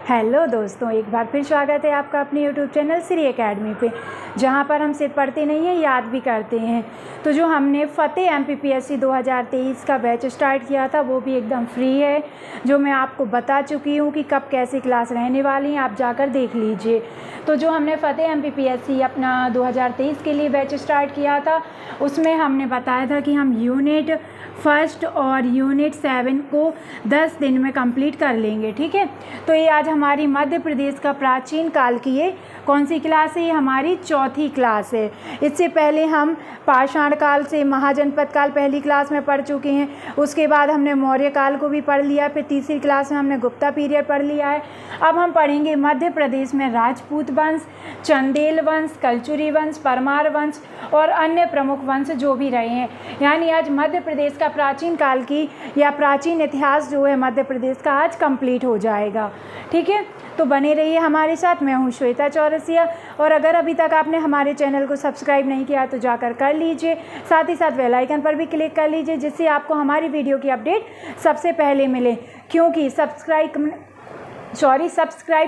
Hello दोस्तों, एक बार फिर स्वागत है आपका अपने यूट्यूब चैनल श्री एकेडमी पे, जहां पर हम सिर्फ पढ़ते नहीं हैं, याद भी करते हैं। तो जो हमने फतेह MPPSC 2023 का बैच स्टार्ट किया था वो भी एकदम फ्री है, जो मैं आपको बता चुकी हूं कि कब कैसी क्लास रहने वाली हैं, आप जाकर देख लीजिए। तो जो हमने फतेह MPPSC अपना 2023 के लिए बैच स्टार्ट किया था, उसमें हमने बताया था कि हम यूनिट फर्स्ट और यूनिट 7 को 10 दिन में कंप्लीट कर लेंगे। ठीक है, तो ये आज हमारी मध्य प्रदेश का प्राचीन काल की ये कौन सी क्लास है? ये हमारी चौथी क्लास है। इससे पहले हम पाषाण काल से महाजनपद काल पहली क्लास में पढ़ चुके हैं। उसके बाद हमने मौर्य काल को भी पढ़ लिया, फिर तीसरी क्लास में हमने गुप्ता पीरियड पढ़ लिया है। अब हम पढ़ेंगे मध्य प्रदेश में राजपूत वंश, चंदेल वंश, कलचुरी वंश, परमार वंश और अन्य प्रमुख वंश जो भी रहे हैं। यानी आज मध्य प्रदेश का प्राचीन काल की या प्राचीन इतिहास जो है मध्य प्रदेश का आज कंप्लीट हो जाएगा। ठीक है, तो बने रहिए हमारे साथ। मैं हूं श्वेता चौरसिया, और अगर अभी तक आपने हमारे चैनल को सब्सक्राइब नहीं किया तो जाकर कर लीजिए। साथ ही साथ बेल आइकन पर भी क्लिक कर लीजिए, जिससे आपको हमारी वीडियो की अपडेट सबसे पहले मिले। क्योंकि सब्सक्राइब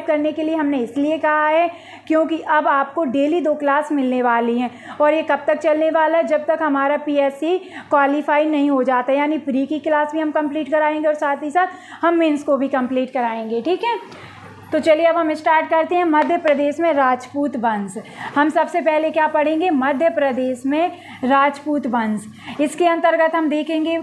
करने के लिए हमने इसलिए कहा है क्योंकि अब आपको डेली 2 क्लास मिलने वाली हैं, और ये कब तक चलने वाला है? जब तक हमारा PSC क्वालिफाई नहीं हो जाता। यानी प्री की क्लास भी हम कंप्लीट कराएंगे और साथ ही साथ हम मेंस को भी कंप्लीट कराएंगे। ठीक है, तो चलिए अब हम स्टार्ट करते हैं। मध्य प्रदेश में राजपूत वंश, हम सबसे पहले क्या पढ़ेंगे? मध्य प्रदेश में राजपूत वंश। इसके अंतर्गत हम देखेंगे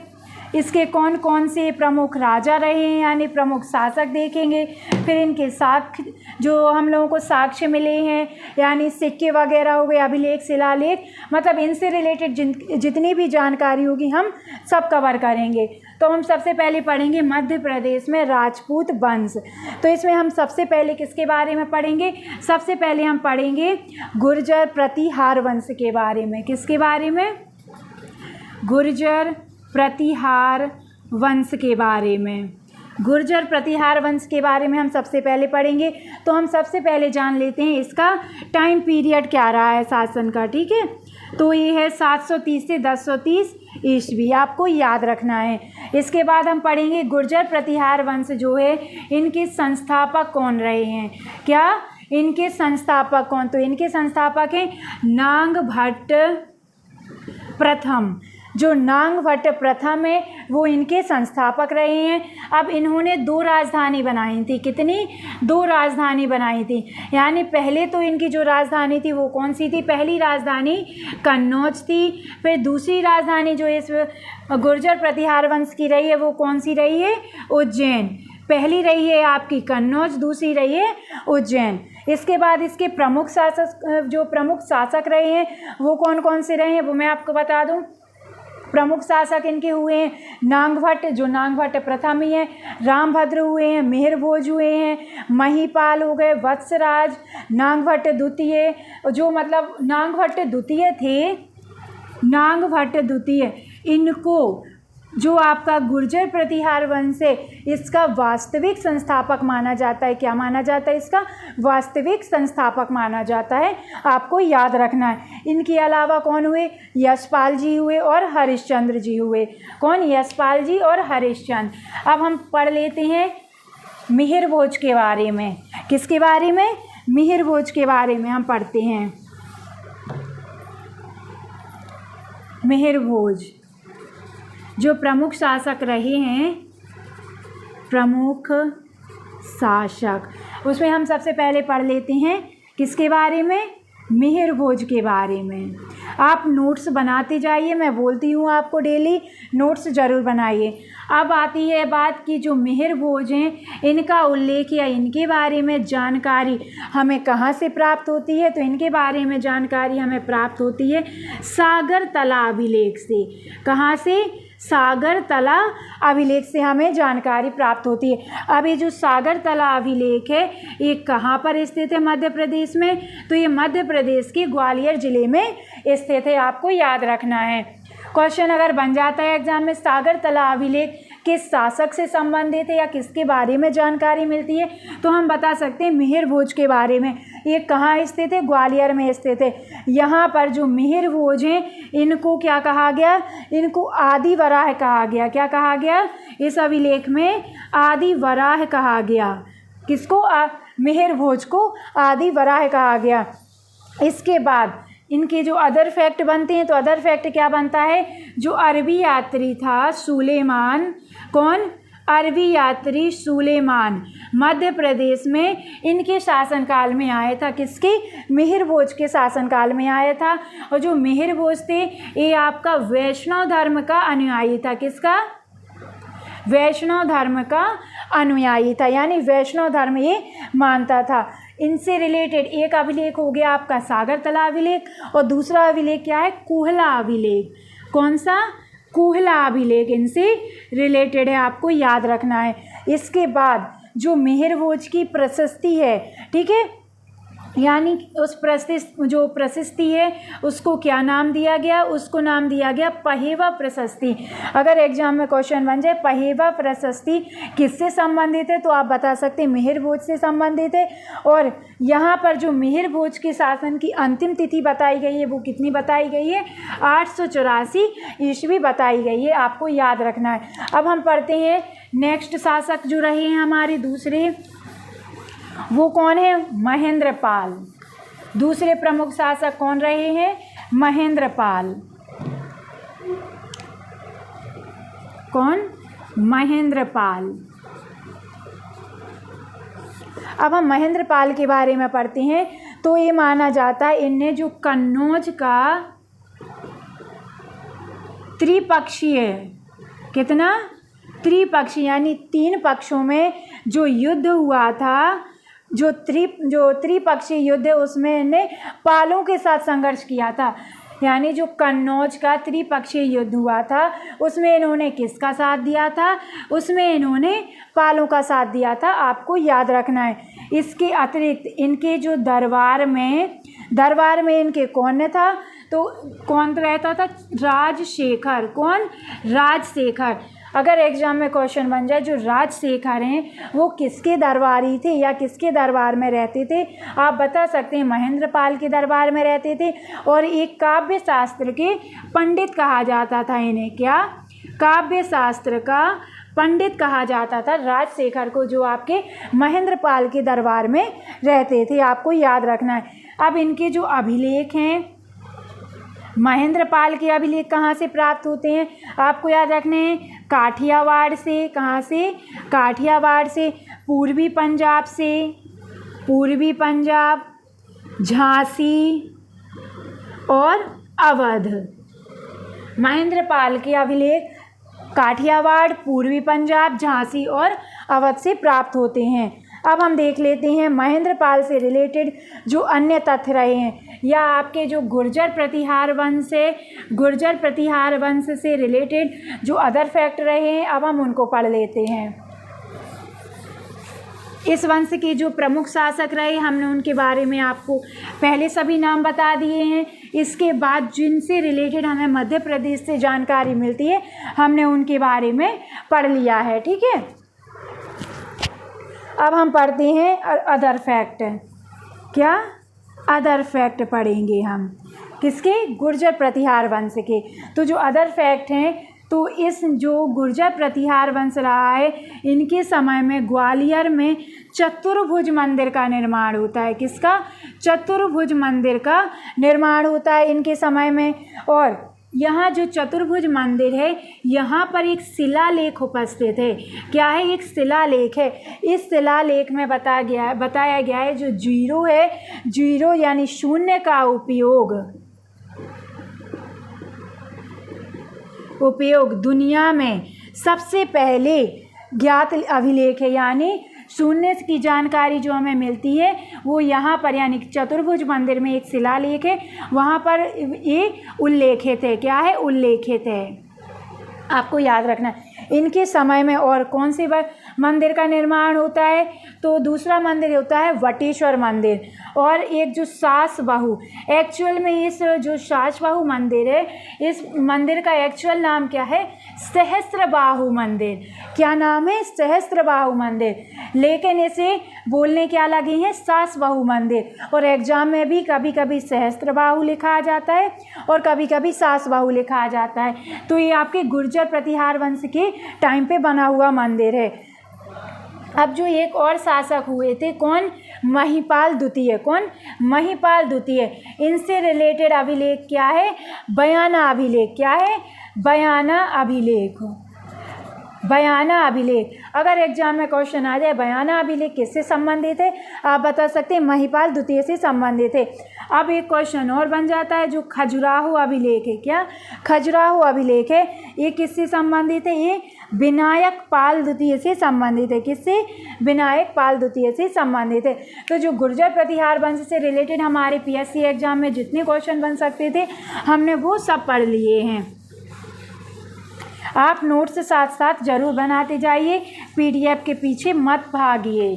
इसके कौन कौन से प्रमुख राजा रहे हैं, यानी प्रमुख शासक देखेंगे। फिर इनके साक्ष्य, जो हम लोगों को साक्ष्य मिले हैं, यानी सिक्के वगैरह हो गए, अभिलेख, शिलालेख, मतलब इनसे रिलेटेड जितनी भी जानकारी होगी हम सब कवर करेंगे। तो हम सबसे पहले पढ़ेंगे मध्य प्रदेश में राजपूत वंश। तो इसमें हम सबसे पहले किसके बारे में पढ़ेंगे? सबसे पहले हम पढ़ेंगे गुर्जर प्रतिहार वंश के बारे में। किसके बारे में? गुर्जर प्रतिहार वंश के बारे में। गुर्जर प्रतिहार वंश के बारे में हम सबसे पहले पढ़ेंगे। तो हम सबसे पहले जान लेते हैं इसका टाइम पीरियड क्या रहा है शासन का। ठीक है, तो ये है 730 से 1030 ईस्वी, आपको याद रखना है। इसके बाद हम पढ़ेंगे गुर्जर प्रतिहार वंश जो है, इनके संस्थापक कौन रहे हैं? क्या इनके संस्थापक कौन? तो इनके संस्थापक हैं नांग भट्ट प्रथम। जो नांग भट्ट प्रथम है वो इनके संस्थापक रहे हैं। अब इन्होंने 2 राजधानी बनाई थी। कितनी? 2 राजधानी बनाई थी। यानी पहले तो इनकी जो राजधानी थी वो कौन सी थी? पहली राजधानी कन्नौज थी। फिर दूसरी राजधानी जो इस गुर्जर प्रतिहार वंश की रही है वो कौन सी रही है? उज्जैन। पहली रही है आपकी कन्नौज, दूसरी रही है उज्जैन। इसके बाद इसके प्रमुख शासक रहे हैं वो कौन कौन से रहे हैं वो मैं आपको बता दूं। प्रमुख शासक इनके हुए हैं नांगभट्ट, जो नांगभट्ट प्रथम ही हैं, रामभद्र हुए हैं, मेहरभोज हुए हैं, महीपाल हो गए, वत्सराज, नांगभट्ट द्वितीय, जो मतलब नांगभट्ट द्वितीय थे। नांगभट्ट द्वितीय, इनको जो आपका गुर्जर प्रतिहार वंश है इसका वास्तविक संस्थापक माना जाता है। क्या माना जाता है? इसका वास्तविक संस्थापक माना जाता है, आपको याद रखना है। इनके अलावा कौन हुए? यशपाल जी हुए और हरिश्चंद्र जी हुए। कौन? यशपाल जी और हरिश्चंद्र। अब हम पढ़ लेते हैं मिहिरभोज के बारे में। किसके बारे में? मिहिरभोज के बारे में हम पढ़ते हैं। मिहिरभोज जो प्रमुख शासक रहे हैं, प्रमुख शासक, उसमें हम सबसे पहले पढ़ लेते हैं किसके बारे में? मिहिरभोज के बारे में। आप नोट्स बनाते जाइए, मैं बोलती हूँ आपको डेली नोट्स ज़रूर बनाइए। अब आती है बात कि जो मिहिरभोज हैं इनका उल्लेख या इनके बारे में जानकारी हमें कहाँ से प्राप्त होती है? तो इनके बारे में जानकारी हमें प्राप्त होती है सागरतला अभिलेख से। कहाँ से? सागरतला अभिलेख से हमें जानकारी प्राप्त होती है। अब ये जो सागरतला अभिलेख है ये कहाँ पर स्थित है? मध्य प्रदेश में। तो ये मध्य प्रदेश के ग्वालियर जिले में स्थित है, आपको याद रखना है। क्वेश्चन अगर बन जाता है एग्जाम में, सागरतला अभिलेख किस शासक से संबंधित है या किसके बारे में जानकारी मिलती है, तो हम बता सकते हैं मिहिरभोज के बारे में। ये कहाँ स्थित है? ग्वालियर में स्थित है। यहाँ पर जो मिहिरभोज हैं इनको क्या कहा गया? इनको आदि वराह कहा गया। क्या कहा गया? इस अभिलेख में आदि वराह कहा गया। किसको? मिहिर भोज को आदि वराह कहा गया। इसके बाद इनके जो अदर फैक्ट बनते हैं, तो अदर फैक्ट क्या बनता है? जो अरबी यात्री था सुलेमान, कौन? अरबी यात्री सुलेमान मध्य प्रदेश में इनके शासनकाल में आया था। किसके? मिहिर भोज के शासनकाल में आया था। और जो मिहिर भोज थे ये आपका वैष्णव धर्म का अनुयायी था। किसका? वैष्णव धर्म का अनुयायी था, यानी वैष्णव धर्म ये मानता था। इनसे रिलेटेड एक अभिलेख हो गया आपका सागरतला अभिलेख, और दूसरा अभिलेख क्या है? कुहला अभिलेख। कौन सा? कुहला अभिलेख इनसे रिलेटेड है, आपको याद रखना है। इसके बाद जो मिहिर भोज की प्रशस्ति है, ठीक है, यानी उस प्रशस्ति है उसको क्या नाम दिया गया? उसको नाम दिया गया पहेवा प्रशस्ति। अगर एग्जाम में क्वेश्चन बन जाए पहेवा प्रशस्ति किससे संबंधित है, तो आप बता सकते हैं मिहिर भोज से संबंधित है। और यहाँ पर जो मिहिर भोज के शासन की अंतिम तिथि बताई गई है वो कितनी बताई गई है? 884 ईस्वी बताई गई है, आपको याद रखना है। अब हम पढ़ते हैं नेक्स्ट शासक जो रहे हैं हमारे दूसरे, वो कौन है? महेंद्रपाल। दूसरे प्रमुख शासक कौन रहे हैं? महेंद्रपाल। कौन? महेंद्रपाल। अब हम महेंद्रपाल के बारे में पढ़ते हैं। तो ये माना जाता है इनने जो कन्नौज का त्रिपक्षीय, कितना? त्रिपक्षीय, यानी 3 पक्षों में जो युद्ध हुआ था, जो त्रिपक्षीय युद्ध है उसमें इन्हें पालों के साथ संघर्ष किया था। यानी जो कन्नौज का त्रिपक्षीय युद्ध हुआ था उसमें इन्होंने किसका साथ दिया था? उसमें इन्होंने पालों का साथ दिया था, आपको याद रखना है। इसके अतिरिक्त इनके जो दरबार में इनके कौन था? तो कौन रहता था? राजशेखर। कौन? राजशेखर। अगर एग्जाम में क्वेश्चन बन जाए जो राजशेखर हैं वो किसके दरबारी थे या किसके दरबार में रहते थे, आप बता सकते हैं महेंद्रपाल के दरबार में रहते थे। और एक काव्य शास्त्र के पंडित कहा जाता था इन्हें। क्या? काव्य शास्त्र का पंडित कहा जाता था राजशेखर को, जो आपके महेंद्रपाल के दरबार में रहते थे, आपको याद रखना है। अब इनके जो अभिलेख हैं, महेंद्रपाल के अभिलेख कहाँ से प्राप्त होते हैं, आपको याद रखने हैं? काठियावाड़ से। कहाँ से? काठियावाड़ से। पूर्वी पंजाब से, पूर्वी पंजाब, झांसी और अवध। महेंद्रपाल के अभिलेख काठियावाड़, पूर्वी पंजाब, झांसी और अवध से प्राप्त होते हैं। अब हम देख लेते हैं महेंद्रपाल से रिलेटेड जो अन्य तथ्य रहे हैं, या आपके जो गुर्जर प्रतिहार वंश है, गुर्जर प्रतिहार वंश से रिलेटेड जो अदर फैक्ट रहे हैं, अब हम उनको पढ़ लेते हैं। इस वंश के जो प्रमुख शासक रहे हमने उनके बारे में आपको पहले सभी नाम बता दिए हैं। इसके बाद जिनसे रिलेटेड हमें मध्य प्रदेश से जानकारी मिलती है हमने उनके बारे में पढ़ लिया है, ठीक है। अब हम पढ़ते हैं अदर फैक्ट। क्या? अदर फैक्ट पढ़ेंगे हम किसके? गुर्जर प्रतिहार वंश के। तो जो अदर फैक्ट हैं, तो इस जो गुर्जर प्रतिहार वंश रहा है इनके समय में ग्वालियर में चतुर्भुज मंदिर का निर्माण होता है। किसका? चतुर्भुज मंदिर का निर्माण होता है इनके समय में। और यहाँ जो चतुर्भुज मंदिर है यहाँ पर एक शिलालेख उपस्थित है। क्या है? एक शिलालेख है। इस शिलालेख में बताया गया है जो जीरो है, जीरो यानी शून्य का उपयोग दुनिया में सबसे पहले ज्ञात अभिलेख है। यानी शून्य की जानकारी जो हमें मिलती है वो यहाँ पर, यानी चतुर्भुज मंदिर में एक शिलालेख है, वहाँ पर ये उल्लेखित है। क्या है? उल्लेखित है, आपको याद रखना है। इनके समय में और कौन से मंदिर का निर्माण होता है? तो दूसरा मंदिर होता है वटेश्वर मंदिर। और एक जो सास बाहू, एक्चुअल में इस जो सास बाहू मंदिर है, इस मंदिर का एक्चुअल नाम क्या है? सहस्त्रबाहु मंदिर। क्या नाम है? सहस्त्रबाहु मंदिर। लेकिन इसे बोलने क्या लगे हैं? सास बाहू मंदिर। और एग्जाम में भी कभी कभी सहस्त्रबाहु लिखा जाता है और कभी कभी सास बाहू लिखा जाता है। तो ये आपके गुर्जर प्रतिहार वंश के टाइम पे बना हुआ मंदिर है। अब जो एक और शासक हुए थे, कौन? महिपाल द्वितीय। कौन? महिपाल द्वितीय। इनसे रिलेटेड अभिलेख क्या है? बयाना अभिलेख। क्या है? बयाना अभिलेख। बयाना अभिलेख। अगर एग्जाम में क्वेश्चन आ जाए बयाना अभिलेख किससे संबंधित है, आप बता सकते हैं महिपाल द्वितीय से संबंधित है। अब एक क्वेश्चन और बन जाता है जो खजुराहो अभिलेख है। क्या? खजुराहो अभिलेख है, ये किससे संबंधित है? ये विनायक पाल द्वितीय से संबंधित है। किससे? विनायक पाल द्वितीय से संबंधित है। तो जो गुर्जर प्रतिहार वंश से रिलेटेड हमारे पीएससी एग्जाम में जितने क्वेश्चन बन सकते थे हमने वो सब पढ़ लिए हैं। आप नोट्स साथ साथ जरूर बनाते जाइए, पीडीएफ के पीछे मत भागिए।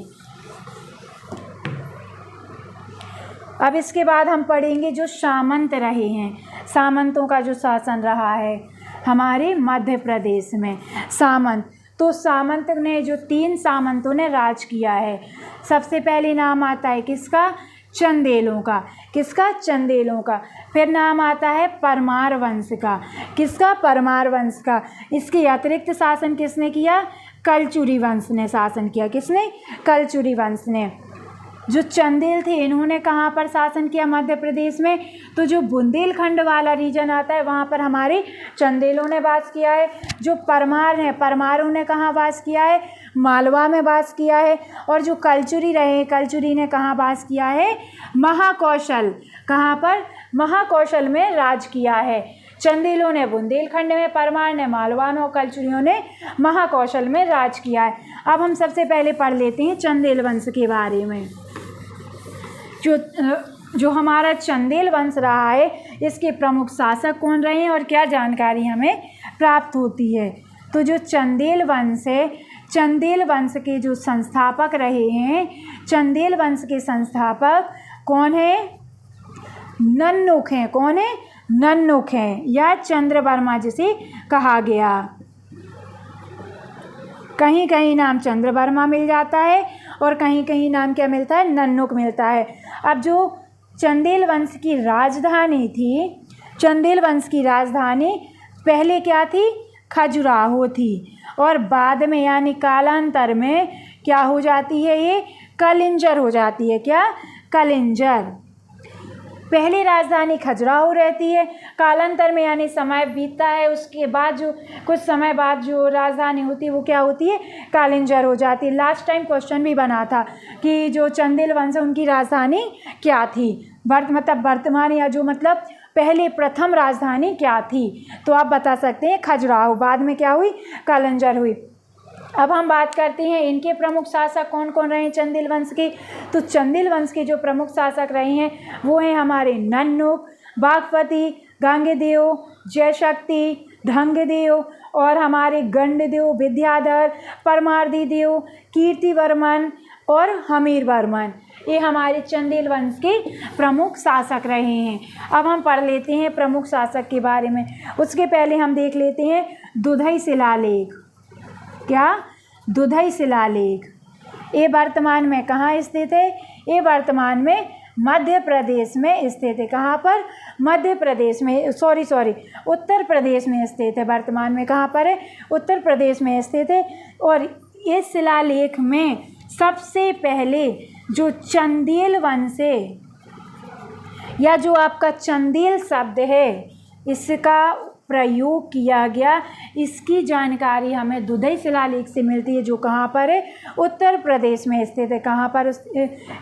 अब इसके बाद हम पढ़ेंगे जो सामंत रहे हैं, सामंतों का जो शासन रहा है हमारे मध्य प्रदेश में। सामंत, तो सामंत ने जो 3 सामंतों ने राज किया है। सबसे पहले नाम आता है किसका? चंदेलों का। किसका? चंदेलों का। फिर नाम आता है परमार वंश का। किसका? परमार वंश का। इसके अतिरिक्त शासन किसने किया? कलचुरी वंश ने शासन किया। किसने? कलचुरी वंश ने। जो चंदेल थे इन्होंने कहाँ पर शासन किया? मध्य प्रदेश में। तो जो बुंदेलखंड वाला रीजन आता है वहाँ पर हमारे चंदेलों ने वास किया है। जो परमार हैं, परमारों ने कहाँ वास किया है? मालवा में वास किया है। और जो कलचुरी रहे, कलचुरी ने कहाँ वास किया है? महाकौशल। कहाँ पर? महाकौशल में राज किया है। चंदेलों ने बुंदेलखंड में, परमार ने मालवा में और कलचुरियों ने महाकौशल में राज किया है। अब हम सबसे पहले पढ़ लेते हैं चंदेल वंश के बारे में। जो हमारा चंदेल वंश रहा है इसके प्रमुख शासक कौन रहे हैं और क्या जानकारी हमें प्राप्त होती है। तो जो चंदेल वंश है, चंदेल वंश के जो संस्थापक रहे हैं, चंदेल वंश के संस्थापक कौन है? नन्नुक हैं। कौन है? नन्नुक हैं या चंद्रवर्मा जिसे कहा गया। कहीं कहीं नाम चंद्रवर्मा मिल जाता है और कहीं कहीं नाम क्या मिलता है? नन्नुक मिलता है। अब जो चंदेल वंश की राजधानी थी, चंदेल वंश की राजधानी पहले क्या थी? खजुराहो थी और बाद में यानी कालांतर में क्या हो जाती है? ये कलिंजर हो जाती है। क्या? कलिंजर। पहले राजधानी खजुराहो रहती है, कालांतर में यानी समय बीतता है उसके बाद जो कुछ समय बाद जो राजधानी होती है वो क्या होती है? कालिंजर हो जाती है। लास्ट टाइम क्वेश्चन भी बना था कि जो चंदेल वंश उनकी राजधानी क्या थी, मतलब वर्तमान या जो मतलब पहले प्रथम राजधानी क्या थी। तो आप बता सकते हैं खजुराहो, बाद में क्या हुई? कालिंजर हुई। अब हम बात करते हैं इनके प्रमुख शासक कौन कौन रहे हैं चंदेल वंश के। तो चंदेल वंश के जो प्रमुख शासक रहे हैं वो हैं हमारे नन्नुक, बागपति, गांगेयदेव, जयशक्ति, ढंगदेव और हमारे गंडदेव, विद्याधर, परमार्दिदेव, कीर्तिवर्मन और हमीरवर्मन। ये हमारे चंदेल वंश के प्रमुख शासक रहे हैं। अब हम पढ़ लेते हैं प्रमुख शासक के बारे में। उसके पहले हम देख लेते हैं दुधई शिलालेख। क्या? दुधई शिलालेख। ये वर्तमान में कहाँ स्थित है? ये वर्तमान में मध्य प्रदेश में स्थित है। कहाँ पर? मध्य प्रदेश में, उत्तर प्रदेश में स्थित है। वर्तमान में कहाँ पर है? उत्तर प्रदेश में स्थित है। और इस शिलालेख में सबसे पहले जो चंदेल वंश है या जो आपका चंदेल शब्द है इसका प्रयोग किया गया, इसकी जानकारी हमें दुधई शिलालेख से मिलती है जो कहाँ पर है? उत्तर प्रदेश में स्थित है। कहाँ पर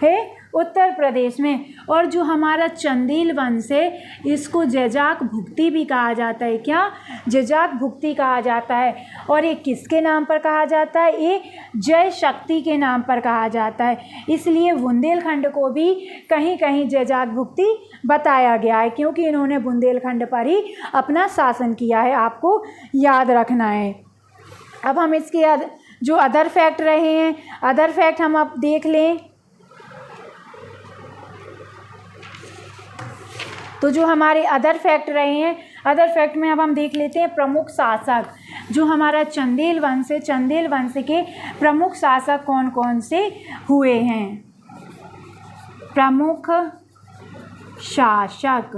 है? उत्तर प्रदेश में। और जो हमारा चंदेल वंश है इसको जजाक भुक्ति भी कहा जाता है। क्या? जजाक भुक्ति कहा जाता है। और ये किसके नाम पर कहा जाता है? ये जय शक्ति के नाम पर कहा जाता है। इसलिए बुंदेलखंड को भी कहीं कहीं जजाक भुक्ति बताया गया है क्योंकि इन्होंने बुंदेलखंड पर ही अपना शासन किया है, आपको याद रखना है। अब हम इसके जो अदर फैक्ट रहे हैं, अदर फैक्ट हम अब देख लें। तो जो हमारे अदर फैक्ट रहे हैं, अदर फैक्ट में अब हम देख लेते हैं प्रमुख शासक। जो हमारा चंदेल वंश है, चंदेल वंश के प्रमुख शासक कौन कौन से हुए हैं? प्रमुख शासक,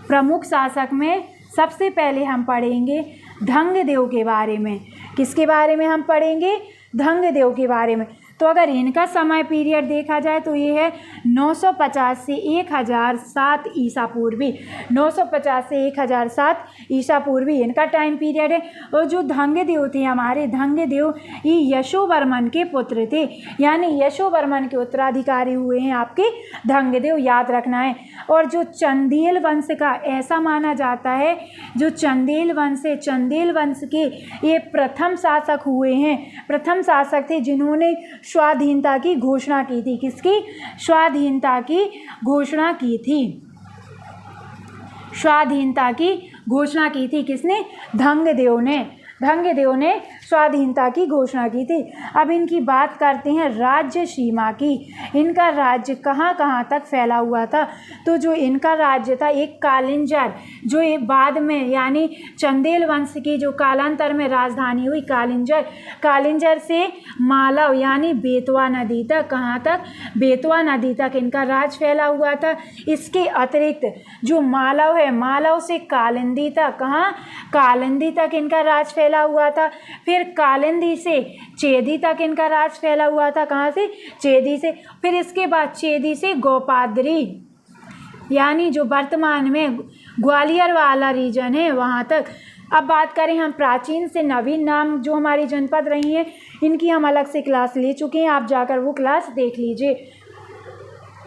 प्रमुख शासक में सबसे पहले हम पढ़ेंगे ढंगदेव के बारे में। किसके बारे में हम पढ़ेंगे? धंगदेव के बारे में। तो अगर इनका समय पीरियड देखा जाए तो ये है 950 से 1007 ईसा पूर्वी, 950 से 1007 ईसा पूर्वी इनका टाइम पीरियड है। और जो धंगदेव थे हमारे, धंगदेव ये यशोवर्मन के पुत्र थे, यानी यशोवर्मन के उत्तराधिकारी हुए हैं आपके धंगदेव, याद रखना है। और जो चंदेल वंश का ऐसा माना जाता है, जो चंदेल वंश है, चंदेल वंश के ये प्रथम शासक हुए हैं, प्रथम शासक थे जिन्होंने स्वाधीनता की घोषणा की थी। किसकी? स्वाधीनता की घोषणा की थी। स्वाधीनता की घोषणा की थी किसने? धंगदेव ने। धंगदेव ने स्वाधीनता की घोषणा की थी। अब इनकी बात करते हैं राज्य सीमा की। इनका राज्य कहाँ कहाँ तक फैला हुआ था? तो जो इनका राज्य था, एक कालिंजर, जो एक बाद में यानी चंदेल वंश की जो कालांतर में राजधानी हुई कालिंजर, कालिंजर से मालव यानी बेतवा नदी तक, कहाँ तक? बेतवा नदी तक इनका राज फैला हुआ था। इसके अतिरिक्त जो मालव है, मालव से कालिंदी तक, कहाँ? कालिंदी तक इनका राज फैला हुआ था। फिर कालिंदी से चेदी तक इनका राज फैला हुआ था। कहाँ से? चेदी से। फिर इसके बाद चेदी से गोपाद्री, यानी जो वर्तमान में ग्वालियर वाला रीजन है वहाँ तक। अब बात करें हम प्राचीन से नवीन नाम जो हमारी जनपद रही हैं, इनकी हम अलग से क्लास ले चुके हैं, आप जाकर वो क्लास देख लीजिए।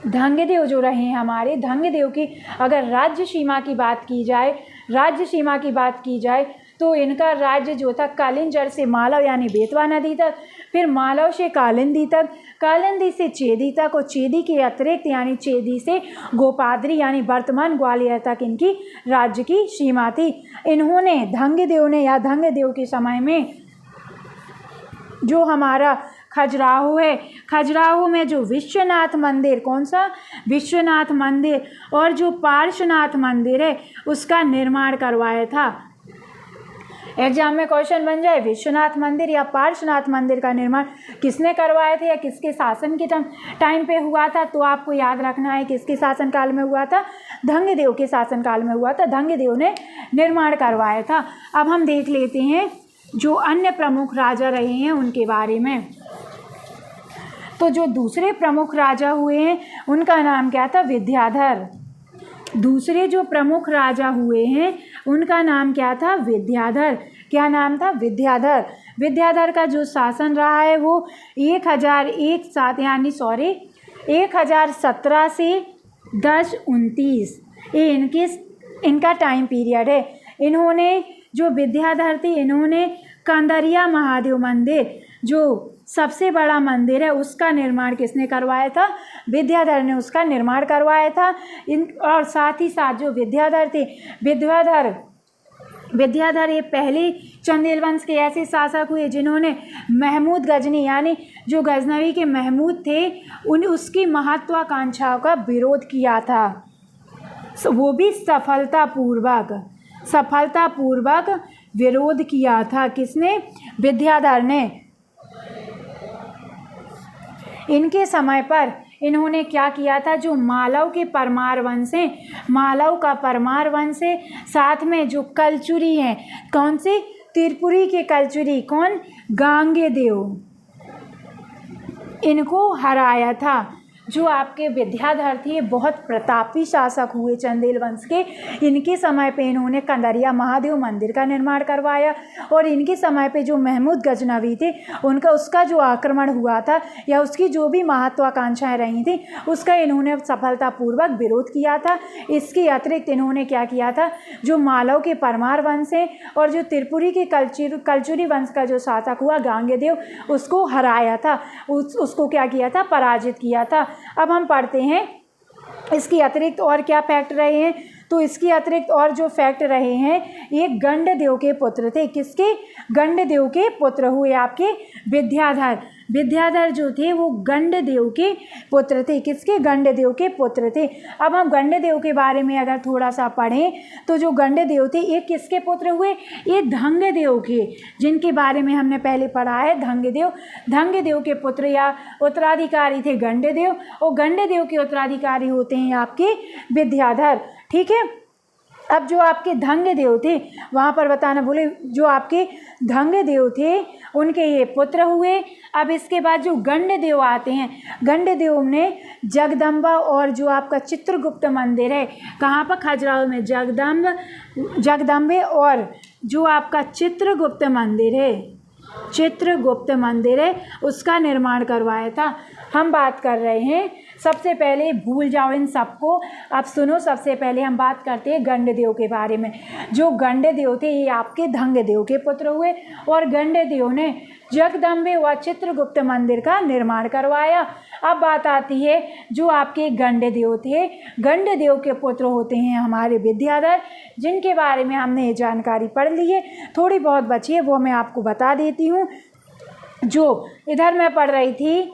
धंगदेव जो रहे हैं हमारे, धंगदेव की अगर राज्य सीमा की बात की जाए, राज्य सीमा की बात की जाए तो इनका राज्य जो था कालिंजर से मालव यानी बेतवा नदी तक, फिर मालव से कालिंदी तक, कालिंदी से चेदी तक, और चेदी के अतिरिक्त यानी चेदी से गोपाद्री यानी वर्तमान ग्वालियर तक इनकी राज्य की सीमा थी। इन्होंने, धंगदेव ने या धंगदेव के समय में जो हमारा खजुराहो है, खजुराहो में जो विश्वनाथ मंदिर, कौन सा? विश्वनाथ मंदिर, और जो पार्श्वनाथ मंदिर है उसका निर्माण करवाया था। एग्जाम में क्वेश्चन बन जाए, विश्वनाथ मंदिर या पार्श्वनाथ मंदिर का निर्माण किसने करवाए थे या किसके शासन के टाइम पे हुआ था? तो आपको याद रखना है किसके शासनकाल में हुआ था? धंगदेव के शासनकाल में हुआ था। धंगदेव ने निर्माण करवाया था। अब हम देख लेते हैं जो अन्य प्रमुख राजा रहे हैं उनके बारे में। तो जो दूसरे प्रमुख राजा हुए हैं उनका नाम क्या था? विद्याधर। दूसरे जो प्रमुख राजा हुए हैं उनका नाम क्या था? विद्याधर। क्या नाम था? विद्याधर। विद्याधर का जो शासन रहा है वो 1017 से 1029 ये इनका टाइम पीरियड है। इन्होंने, जो विद्याधर थे, इन्होंने कंदरिया महादेव मंदिर जो सबसे बड़ा मंदिर है उसका निर्माण किसने करवाया था? विद्याधर ने उसका निर्माण करवाया था। और साथ ही साथ जो विद्याधर थे, विद्याधर ये पहले चंदेल वंश के ऐसे शासक हुए जिन्होंने महमूद गजनी यानी जो गजनवी के महमूद थे उसकी महत्वाकांक्षाओं का विरोध किया था, वो भी सफलतापूर्वक विरोध किया था। किसने? विद्याधर ने। इनके समय पर इन्होंने क्या किया था? जो मालव के परमार वंश हैं, मालव का परमार वंश है, साथ में जो कलचुरी हैं, कौन से? त्रिपुरी के कलचुरी, कौन? गांगेदेव, इनको हराया था। जो आपके विद्याधर थे बहुत प्रतापी शासक हुए चंदेल वंश के। इनके समय पे इन्होंने कंदरिया महादेव मंदिर का निर्माण करवाया, और इनके समय पे जो महमूद गजनवी थे उसका जो आक्रमण हुआ था या उसकी जो भी महत्वाकांक्षाएं रही थी उसका इन्होंने सफलतापूर्वक विरोध किया था। इसके अतिरिक्त इन्होंने क्या किया था? जो मालव के परमार वंश है और जो त्रिपुरी के कलचुरी वंश का जो शासक हुआ गांगेदेव, उसको हराया था, उसको क्या किया था? पराजित किया था। अब हम पढ़ते हैं इसके अतिरिक्त और क्या फैक्ट रहे हैं। तो इसके अतिरिक्त और जो फैक्ट रहे हैं, ये गंडदेव के पुत्र थे। किसके? गंडदेव के पुत्र हुए आपके विद्याधर। विद्याधर जो थे वो गंडदेव के पुत्र थे। किसके? गंडदेव के पुत्र थे। अब हम गंडदेव के बारे में अगर थोड़ा सा पढ़ें तो जो गंडदेव थे ये किसके पुत्र हुए? ये धंगदेव के, जिनके बारे में हमने पहले पढ़ा है। धंगदेव के पुत्र या उत्तराधिकारी थे गंडदेव, और गंडदेव के उत्तराधिकारी होते हैं आपके विद्याधर। ठीक है। अब जो आपके धंग देव थे वहाँ पर बताना बोले, जो आपके धंग देव थे उनके ये पुत्र हुए। अब इसके बाद जो गंड देव आते हैं, गंड देव ने जगदम्बा और जो आपका चित्रगुप्त मंदिर है, कहाँ पर, खजुराहो में जगदम्बे और जो आपका चित्रगुप्त मंदिर है उसका निर्माण करवाया था। हम बात कर रहे हैं सबसे पहले, भूल जाओ इन सबको, अब सुनो। सबसे पहले हम बात करते हैं गंडदेव के बारे में। जो गंडदेव थे ये आपके धंगदेव के पुत्र हुए और गंडदेव ने जगदम्बे व चित्रगुप्त मंदिर का निर्माण करवाया। अब बात आती है जो आपके गंडदेव थे, गंडदेव के पुत्र होते हैं हमारे विद्याधर, जिनके बारे में हमने ये जानकारी पढ़ ली है। थोड़ी बहुत बची है वो मैं आपको बता देती हूँ। जो इधर मैं पढ़ रही थी,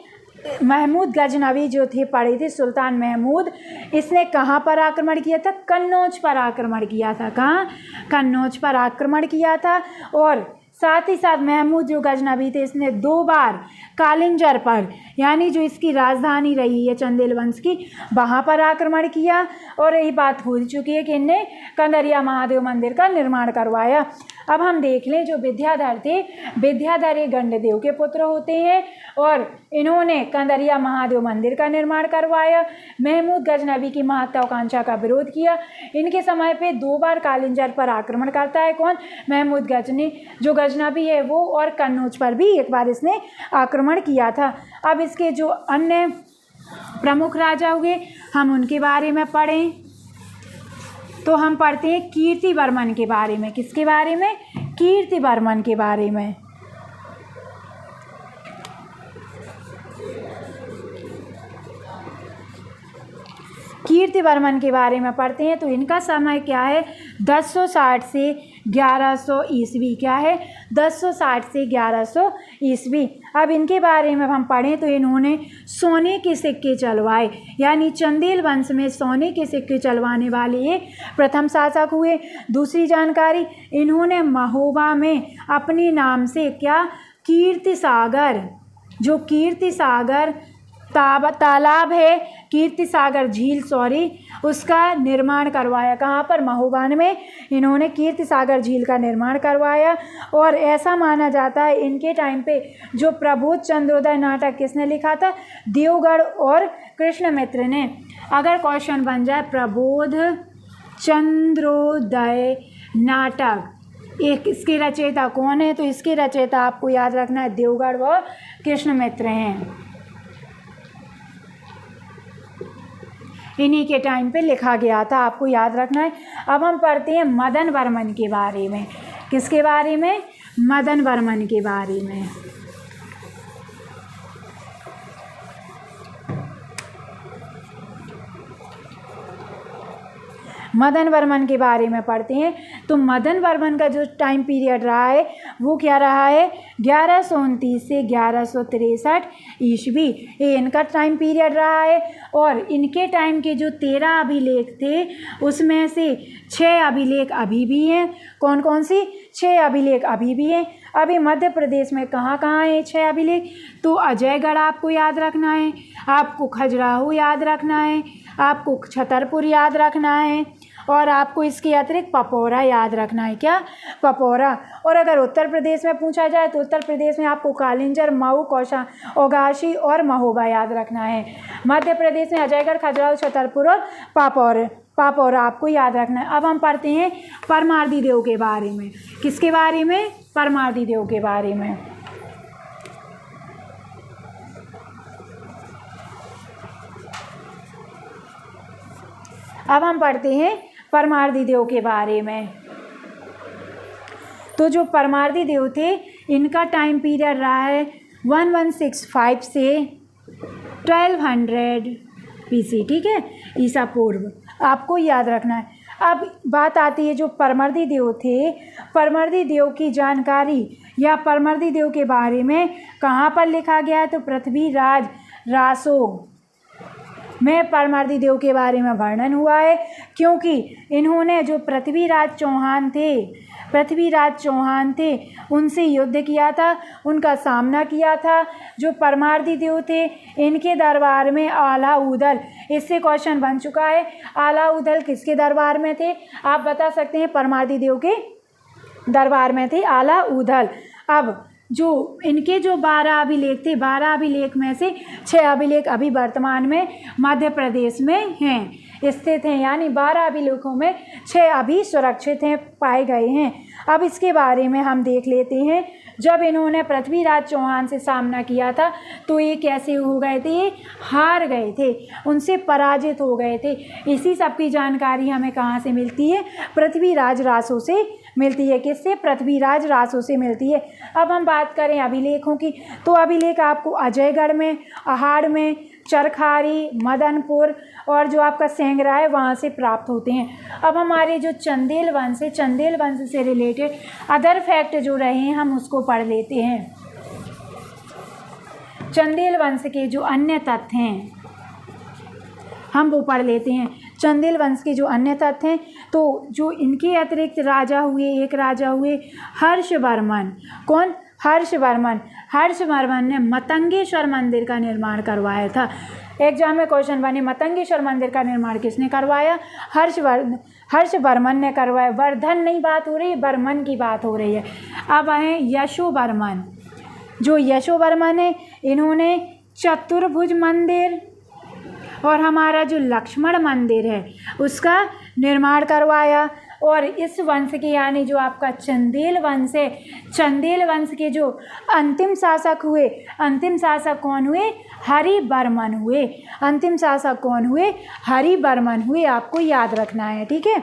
महमूद गजनवी जो थे, पढ़े थे सुल्तान महमूद, इसने कहाँ पर आक्रमण किया था? कन्नौज पर आक्रमण किया था। कहाँ? कन्नौज पर आक्रमण किया था। और साथ ही साथ महमूद जो गजनवी थे इसने 2 बार कालिंजर पर, यानी जो इसकी राजधानी रही है चंदेल वंश की, वहाँ पर आक्रमण किया। और यही बात हो चुकी है कि इनने कंदरिया महादेव मंदिर का निर्माण करवाया। अब हम देख लें जो विद्याधर थे, विद्याधर ये गंडदेव के पुत्र होते हैं और इन्होंने कंदरिया महादेव मंदिर का निर्माण करवाया। महमूद गजनवी की महत्वाकांक्षा का विरोध किया। इनके समय पे 2 बार कालिंजर पर आक्रमण करता है। कौन? महमूद गजनी जो गजनवी है वो, और कन्नौज पर भी एक बार इसने आक्रमण किया था। अब इसके जो अन्य प्रमुख राजा हुए हम उनके बारे में पढ़ें तो हम पढ़ते हैं कीर्तिवर्मन के बारे में। किसके बारे में? कीर्तिवर्मन के बारे में। कीर्तिवर्मन के बारे में पढ़ते हैं तो इनका समय क्या है? 1060 से 1100 ईस्वी। क्या है? 1060 से 1100 ईस्वी। अब इनके बारे में हम पढ़ें तो इन्होंने सोने के सिक्के चलवाए, यानी चंदेल वंश में सोने के सिक्के चलवाने वाले ये प्रथम शासक हुए। दूसरी जानकारी, इन्होंने महोबा में अपने नाम से क्या? कीर्तिसागर, जो कीर्तिसागर तालाब है, कीर्तिसागर झील उसका निर्माण करवाया। कहाँ पर? महोबान में इन्होंने कीर्तिसागर झील का निर्माण करवाया। और ऐसा माना जाता है इनके टाइम पे जो प्रबोध चंद्रोदय नाटक किसने लिखा था? देवगढ़ और कृष्णमित्र ने। अगर क्वेश्चन बन जाए प्रबोध चंद्रोदय नाटक, एक इसके रचयिता कौन है? तो इसके रचयिता आपको याद रखना है देवगढ़ व कृष्णमित्र हैं। इन्हीं के टाइम पे लिखा गया था, आपको याद रखना है। अब हम पढ़ते हैं मदन वर्मन के बारे में। किसके बारे में? मदन वर्मन के बारे में। मदन वर्मन के बारे में पढ़ते हैं तो मदन वर्मन का जो टाइम पीरियड रहा है वो क्या रहा है? 1129 से 1163 ईस्वी, ये इनका टाइम पीरियड रहा है। और इनके टाइम के जो 13 अभिलेख थे उसमें से 6 अभिलेख अभी भी हैं। कौन कौन सी? 6 अभिलेख अभी भी हैं। अभी मध्य प्रदेश में कहाँ कहाँ है 6 अभिलेख? तो अजयगढ़ आपको याद रखना है, आपको खजुराहो याद रखना है, आपको छतरपुर याद रखना है और आपको इसके अतिरिक्त पपौरा याद रखना है। क्या? पपौरा। और अगर उत्तर प्रदेश में पूछा जाए तो उत्तर प्रदेश में आपको कालिंजर, मऊ, ओगाशी और महोबा याद रखना है। मध्य प्रदेश में अजयगढ़, खजुराहो, छतरपुर और पापौरा आपको याद रखना है। अब हम पढ़ते हैं परमार्दी देव के बारे में। किसके बारे में? परमार्दी देव के बारे में। अब हम पढ़ते हैं परमार्दी देव के बारे में। तो जो परमार्दी देव थे इनका टाइम पीरियड रहा है 1165 से 1200 BC। ठीक है, ईसा पूर्व, आपको याद रखना है। अब बात आती है जो परमार्दी देव थे, परमार्दी देव की जानकारी या परमार्दी देव के बारे में कहाँ पर लिखा गया है? तो पृथ्वीराज रासो में परमार्दी देव के बारे में वर्णन हुआ है, क्योंकि इन्होंने जो पृथ्वीराज चौहान थे पृथ्वीराज चौहान थे उनसे युद्ध किया था, उनका सामना किया था। जो परमार्दी देव थे इनके दरबार में आला उदल, इससे क्वेश्चन बन चुका है। आला उदल किसके दरबार में थे? आप बता सकते हैं, परमार्दी देव के दरबार में थे आला उदल। अब जो इनके जो 12 अभिलेख थे, 12 अभिलेख में से 6 अभिलेख अभी वर्तमान में मध्य प्रदेश में हैं, स्थित हैं, यानी 12 अभिलेखों में 6 अभी सुरक्षित हैं, पाए गए हैं। अब इसके बारे में हम देख लेते हैं। जब इन्होंने पृथ्वीराज चौहान से सामना किया था तो ये कैसे हो गए थे? ये हार गए थे, उनसे पराजित हो गए थे। इसी सब की जानकारी हमें कहाँ से मिलती है? पृथ्वीराज रासो से मिलती है। किससे? पृथ्वीराज रासो से मिलती है। अब हम बात करें अभिलेखों की, तो अभिलेख आपको अजयगढ़ में, अहाड़ में, चरखारी, मदनपुर और जो आपका सेंगरा है वहाँ से प्राप्त होते हैं। अब हमारे जो चंदेल वंश है, चंदेल वंश से रिलेटेड अदर फैक्ट जो रहे हैं हम उसको पढ़ लेते हैं। चंदेल वंश के जो अन्य तथ्य हैं हम वो पढ़ लेते हैं। चंदेल वंश के जो अन्य तथ्य हैं, तो जो इनके अतिरिक्त राजा हुए, एक राजा हुए हर्षवर्मन। कौन? हर्षवर्मन। हर्षवर्मन ने मतंगेश्वर मंदिर का निर्माण करवाया था। एग्जाम में क्वेश्चन बने, मतंगेश्वर मंदिर का निर्माण किसने करवाया? हर्षवर्मन ने करवाया। वर्धन नहीं बात हो रही, वर्मन की बात हो रही है। अब आए यशोवर्मन। जो यशोवर्मन है इन्होंने चतुर्भुज मंदिर और हमारा जो लक्ष्मण मंदिर है उसका निर्माण करवाया। और इस वंश के यानी जो आपका चंदेल वंश है, चंदेल वंश के जो अंतिम शासक हुए, अंतिम शासक कौन हुए? हरिवर्मन हुए। अंतिम शासक कौन हुए? हरिवर्मन हुए। आपको याद रखना है, ठीक है।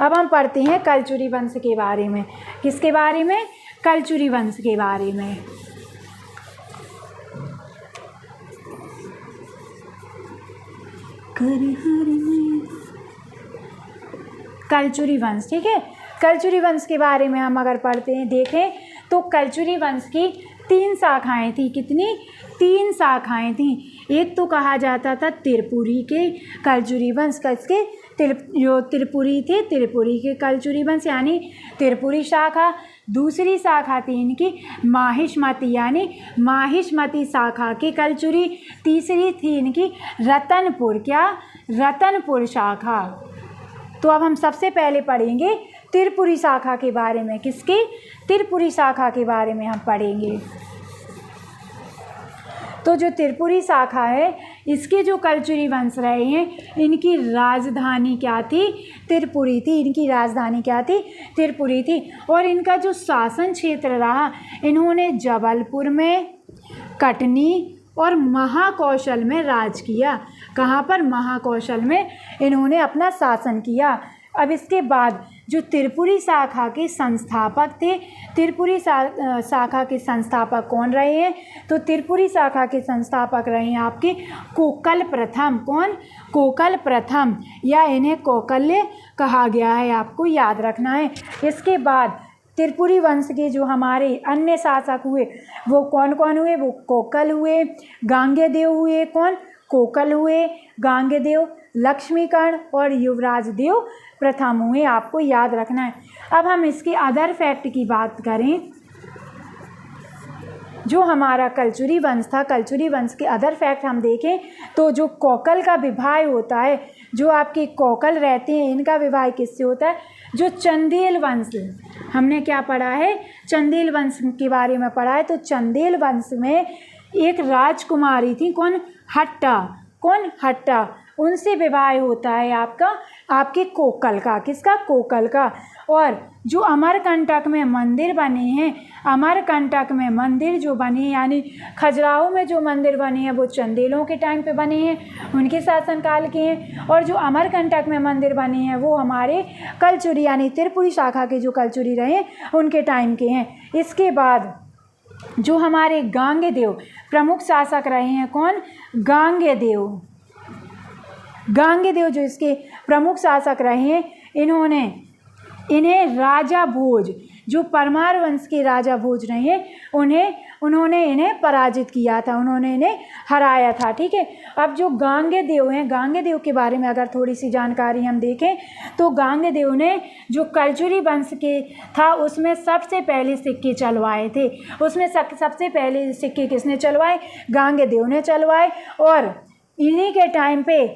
अब हम पढ़ते हैं कलचुरी वंश के बारे में। किसके बारे में? कलचुरी वंश के बारे में। कलचुरी वंश, ठीक है। कलचुरी वंश के बारे में हम अगर पढ़ते हैं, देखें तो कलचुरी वंश की 3 शाखाएं थी। कितनी? 3 शाखाएं थी। एक तो कहा जाता था त्रिपुरी के कलचुरी वंश, किसके? जो त्रिपुरी थे, त्रिपुरी के कलचुरी वंश यानी त्रिपुरी शाखा। दूसरी शाखा थी इनकी माहिष्मती यानी माहिष्मती शाखा के कलचुरी। तीसरी थी इनकी रतनपुर, क्या? रतनपुर शाखा। तो अब हम सबसे पहले पढ़ेंगे त्रिपुरी शाखा के बारे में। किसकी? त्रिपुरी शाखा के बारे में हम पढ़ेंगे। तो जो त्रिपुरी शाखा है इसके जो कलचुरी वंश रहे हैं इनकी राजधानी क्या थी? त्रिपुरी थी। इनकी राजधानी क्या थी? त्रिपुरी थी। और इनका जो शासन क्षेत्र रहा, इन्होंने जबलपुर में, कटनी और महाकौशल में राज किया। कहाँ पर? महाकौशल में इन्होंने अपना शासन किया। अब इसके बाद जो त्रिपुरी शाखा के संस्थापक थे, त्रिपुरी शाखा के संस्थापक कौन रहे हैं? तो त्रिपुरी शाखा के संस्थापक रहे हैं आपके कोकल प्रथम। कौन? कोकल प्रथम, या इन्हें कोकल्य कहा गया है, आपको याद रखना है। इसके बाद त्रिपुरी वंश के जो हमारे अन्य शासक हुए वो कौन कौन हुए? वो कोकल हुए, गांगेयदेव हुए। कौन? कोकल हुए, गांगेयदेव, लक्ष्मीकर्ण और युवराज देव प्रथम हुए। आपको याद रखना है। अब हम इसके अदर फैक्ट की बात करें। जो हमारा कलचुरी वंश था, कलचुरी वंश के अदर फैक्ट हम देखें तो जो कोकल का विवाह होता है, जो आपके कोकल रहते हैं इनका विवाह किससे होता है? जो चंदेल वंश, हमने क्या पढ़ा है? चंदेल वंश के बारे में पढ़ा है। तो चंदेल वंश में एक राजकुमारी थी। कौन? हट्टा। कौन? हट्टा। उनसे विवाह होता है आपका, आपके कोकल का। किसका? कोकल का। और जो अमरकंटक में मंदिर बने हैं, अमरकंटक में मंदिर जो बने हैं यानी खजुराहो में जो मंदिर बने हैं वो चंदेलों के टाइम पे बने हैं, उनके शासनकाल के हैं। और जो अमरकंटक में मंदिर बने हैं वो हमारे कलचुरी यानी त्रिपुरी शाखा के जो कलचुरी रहे उनके टाइम के हैं। इसके बाद जो हमारे गांगेयदेव प्रमुख शासक रहे हैं, कौन? गांगेयदेव। गांगेयदेव जो इसके प्रमुख शासक रहे हैं, इन्हें राजा भोज जो परमार वंश के राजा भोज रहे उन्होंने इन्हें पराजित किया था, उन्होंने इन्हें हराया था। ठीक है, अब जो गांगेय हैं, गांगेय के बारे में अगर थोड़ी सी जानकारी हम देखें तो गांगेय ने जो कलचुरी वंश के था उसमें सबसे पहले सिक्के चलवाए थे। उसमें सबसे पहले सिक्के किसने चलवाए? गांगेय ने चलवाए। और इन्हीं के टाइम पे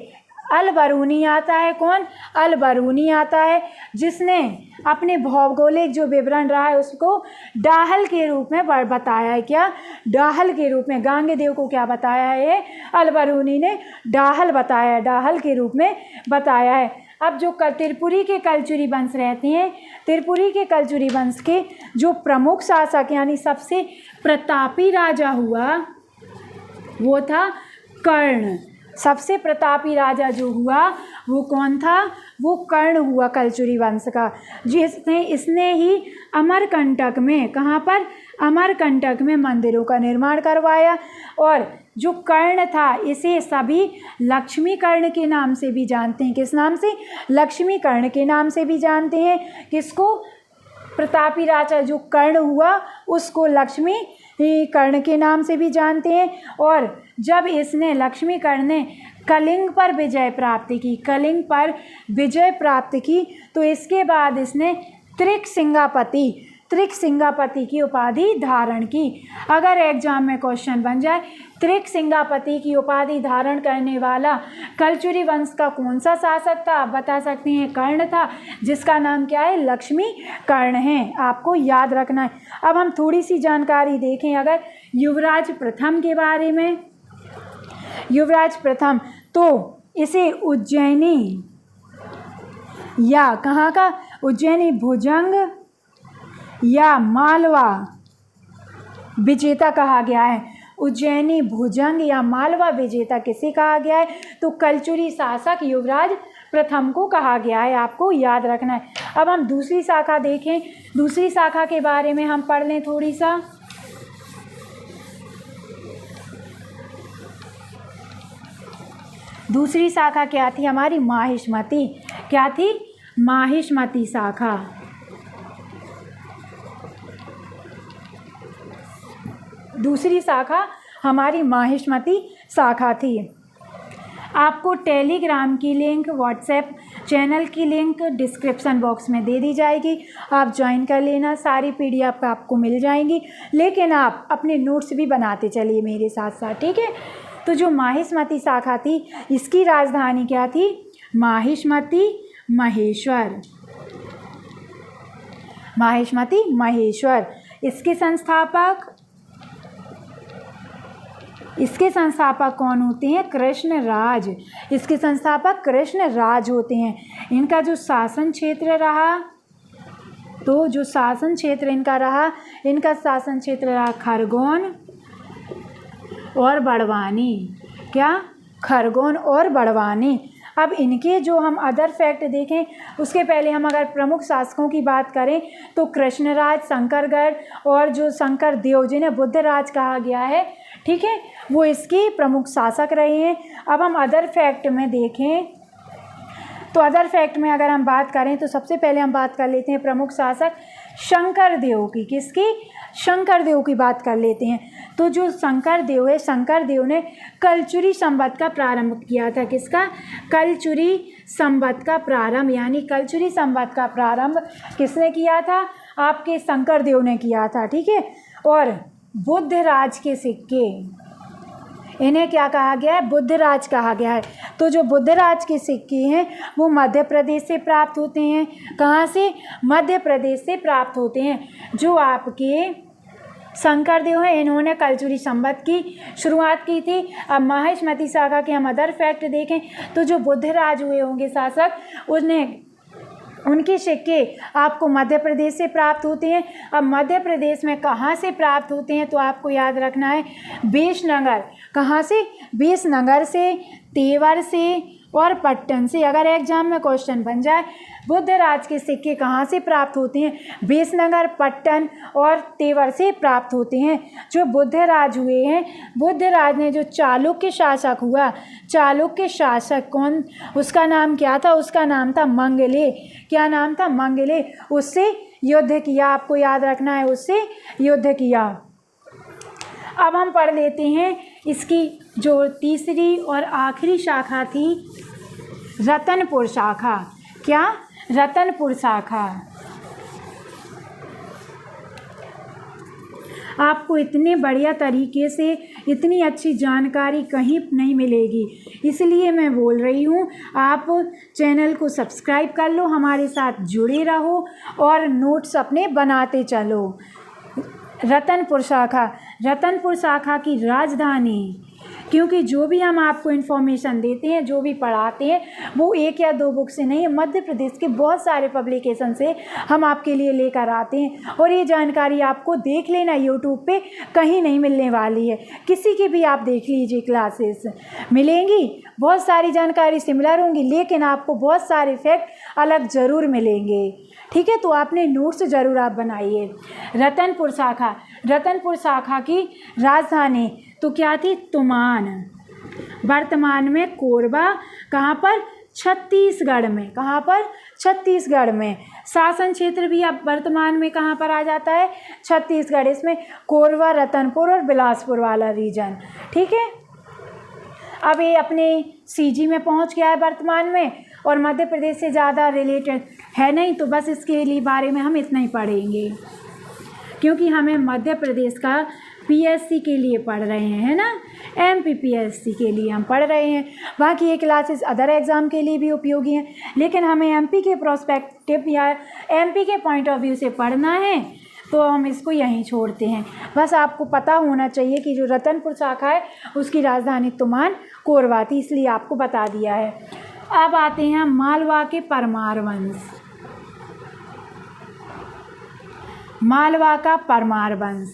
अल-बरूनी आता है। कौन? अल-बरूनी आता है, जिसने अपने भौगोलिक जो विवरण रहा है उसको डाहल के रूप में बताया है। क्या? डाहल के रूप में। गांगेय को क्या बताया है? अल-बरूनी ने डाहल बताया, डाहल के रूप में बताया है। अब जो त्रिपुरी के कलचुरी वंश रहते हैं, त्रिपुरी के कलचुरी वंश के जो प्रमुख शासक यानी सबसे प्रतापी राजा हुआ वो था कर्ण। सबसे प्रतापी राजा जो हुआ वो कौन था? वो कर्ण हुआ कलचुरी वंश का, इसने ही अमरकंटक में, कहाँ पर? अमरकंटक में मंदिरों का निर्माण करवाया। और जो कर्ण था इसे सभी लक्ष्मी कर्ण के नाम से भी जानते हैं। किस नाम से? लक्ष्मी कर्ण के नाम से भी जानते हैं। किसको? प्रतापी राजा जो कर्ण हुआ उसको लक्ष्मी कर्ण के नाम से भी जानते हैं। और जब इसने लक्ष्मी कर्ण ने कलिंग पर विजय प्राप्त की, कलिंग पर विजय प्राप्त की, तो इसके बाद इसने त्रिकसिंगापति की उपाधि धारण की। अगर एग्जाम में क्वेश्चन बन जाए त्रिकसिंगापति की उपाधि धारण करने वाला कलचुरी वंश का कौन सा शासक था? आप बता सकते हैं कर्ण था, जिसका नाम क्या है? लक्ष्मी कर्ण है। आपको याद रखना है। अब हम थोड़ी सी जानकारी देखें अगर युवराज प्रथम के बारे में। युवराज प्रथम तो इसे उज्जैनी या कहाँ का? उज्जैनी भुजंग या मालवा विजेता कहा गया है। उज्जैनी भुजंग या मालवा विजेता किसे कहा गया है? तो कलचुरी शासक युवराज प्रथम को कहा गया है। आपको याद रखना है। अब हम दूसरी शाखा देखें, दूसरी शाखा के बारे में हम पढ़ लें थोड़ी सा। दूसरी शाखा क्या थी हमारी? माहिष्मती। क्या थी? माहिष्मती शाखा। दूसरी शाखा हमारी माहिष्मती शाखा थी। आपको टेलीग्राम की लिंक, व्हाट्सएप चैनल की लिंक डिस्क्रिप्शन बॉक्स में दे दी जाएगी। आप ज्वाइन कर लेना, सारी पीडीएफ आपको मिल जाएंगी। लेकिन आप अपने नोट्स भी बनाते चलिए मेरे साथ साथ, ठीक है। तो जो माहिष्मती शाखा थी इसकी राजधानी क्या थी? माहिष्मती महेश्वर। माहिष्मती महेश्वर। इसके संस्थापक कौन होते हैं? कृष्णराज। इसके संस्थापक कृष्णराज होते हैं। इनका जो शासन क्षेत्र रहा, तो जो शासन क्षेत्र इनका रहा, इनका शासन क्षेत्र रहा खरगोन और बड़वानी। क्या? खरगोन और बड़वानी। अब इनके जो हम अदर फैक्ट देखें उसके पहले हम अगर प्रमुख शासकों की बात करें तो कृष्णराज, शंकरगढ़ और जो शंकर देव जिन्हें बुद्धराज कहा गया है, ठीक है, वो इसके प्रमुख शासक रहे हैं। अब हम अदर फैक्ट में देखें तो अदर फैक्ट में अगर हम बात करें तो सबसे पहले हम बात कर लेते हैं प्रमुख शासक शंकर देव की। किसकी? शंकर देव की बात कर लेते हैं। तो जो शंकर देव है, शंकर देव ने कलचुरी संवत का प्रारंभ किया था। किसका? कलचुरी संवत का प्रारंभ, यानी कलचुरी संवत का प्रारंभ किसने किया था? आपके शंकर देव ने किया था, ठीक है। और बुद्धराज के सिक्के, इन्हें क्या कहा गया है? बुद्धराज कहा गया है। तो जो बुद्धराज के सिक्के हैं वो मध्य प्रदेश से प्राप्त होते हैं। कहाँ से? मध्य प्रदेश से प्राप्त होते हैं। जो आपके शंकर देव हैं इन्होंने कलचुरी संवत की शुरुआत की थी। अब माहिष्मती शाखा के हम अदर फैक्ट देखें तो जो बुद्धराज हुए होंगे शासक, उनके सिक्के आपको मध्य प्रदेश से प्राप्त होते हैं। अब मध्य प्रदेश में कहाँ से प्राप्त होते हैं तो आपको याद रखना है बेशनगर। कहाँ से? बेशनगर से, तेवर से और पट्टन से। अगर एग्जाम में क्वेश्चन बन जाए बुद्धराज के सिक्के कहाँ से प्राप्त होते हैं? बेशनगर, पट्टन और तेवर से प्राप्त होते हैं। जो बुद्धराज हुए हैं, बुद्धराज ने जो चालुक्य शासक हुआ, चालुक्य शासक कौन? उसका नाम क्या था? उसका नाम था मंगले। क्या नाम था? मंगले। उससे युद्ध किया, आपको याद रखना है उससे युद्ध किया। अब हम पढ़ लेते हैं इसकी जो तीसरी और आखिरी शाखा थी, रतनपुर शाखा। क्या? रतनपुर शाखा। आपको इतने बढ़िया तरीके से इतनी अच्छी जानकारी कहीं नहीं मिलेगी, इसलिए मैं बोल रही हूँ आप चैनल को सब्सक्राइब कर लो, हमारे साथ जुड़े रहो और नोट्स अपने बनाते चलो। रतनपुर शाखा, रतनपुर शाखा की राजधानी, क्योंकि जो भी हम आपको इन्फॉर्मेशन देते हैं, जो भी पढ़ाते हैं, वो एक या दो बुक से नहीं, मध्य प्रदेश के बहुत सारे पब्लिकेशन से हम आपके लिए लेकर आते हैं। और ये जानकारी आपको देख लेना, यूट्यूब पे कहीं नहीं मिलने वाली है, किसी की भी आप देख लीजिए क्लासेस मिलेंगी, बहुत सारी जानकारी सिमिलर होंगी, लेकिन आपको बहुत सारे फैक्ट अलग ज़रूर मिलेंगे। ठीक है, तो आपने नोट्स ज़रूर आप बनाइए। रतनपुर शाखा, रतनपुर शाखा की राजधानी तो क्या थी? तुमान। वर्तमान में कोरबा, कहाँ पर? छत्तीसगढ़ में। कहाँ पर? छत्तीसगढ़ में। शासन क्षेत्र भी अब वर्तमान में कहाँ पर आ जाता है? छत्तीसगढ़। इसमें कोरबा, रतनपुर और बिलासपुर वाला रीजन। ठीक है, अब ये अपने सीजी में पहुँच गया है वर्तमान में, और मध्य प्रदेश से ज़्यादा रिलेटेड है नहीं, तो बस इसके लिए बारे में हम इतना ही पढ़ेंगे, क्योंकि हमें मध्य प्रदेश का पीएससी के लिए पढ़ रहे हैं, है ना, एमपीपीएससी के लिए हम पढ़ रहे हैं। बाकी ये क्लासेस अदर एग्ज़ाम के लिए भी उपयोगी हैं, लेकिन हमें एमपी के प्रोस्पेक्टिव या एमपी के पॉइंट ऑफ व्यू से पढ़ना है, तो हम इसको यहीं छोड़ते हैं। बस आपको पता होना चाहिए कि जो रतनपुर शाखा है उसकी राजधानी तुमान कोरबा थी, इसलिए आपको बता दिया है। अब आते हैं मालवा के परमार वंश। मालवा का परमार वंश,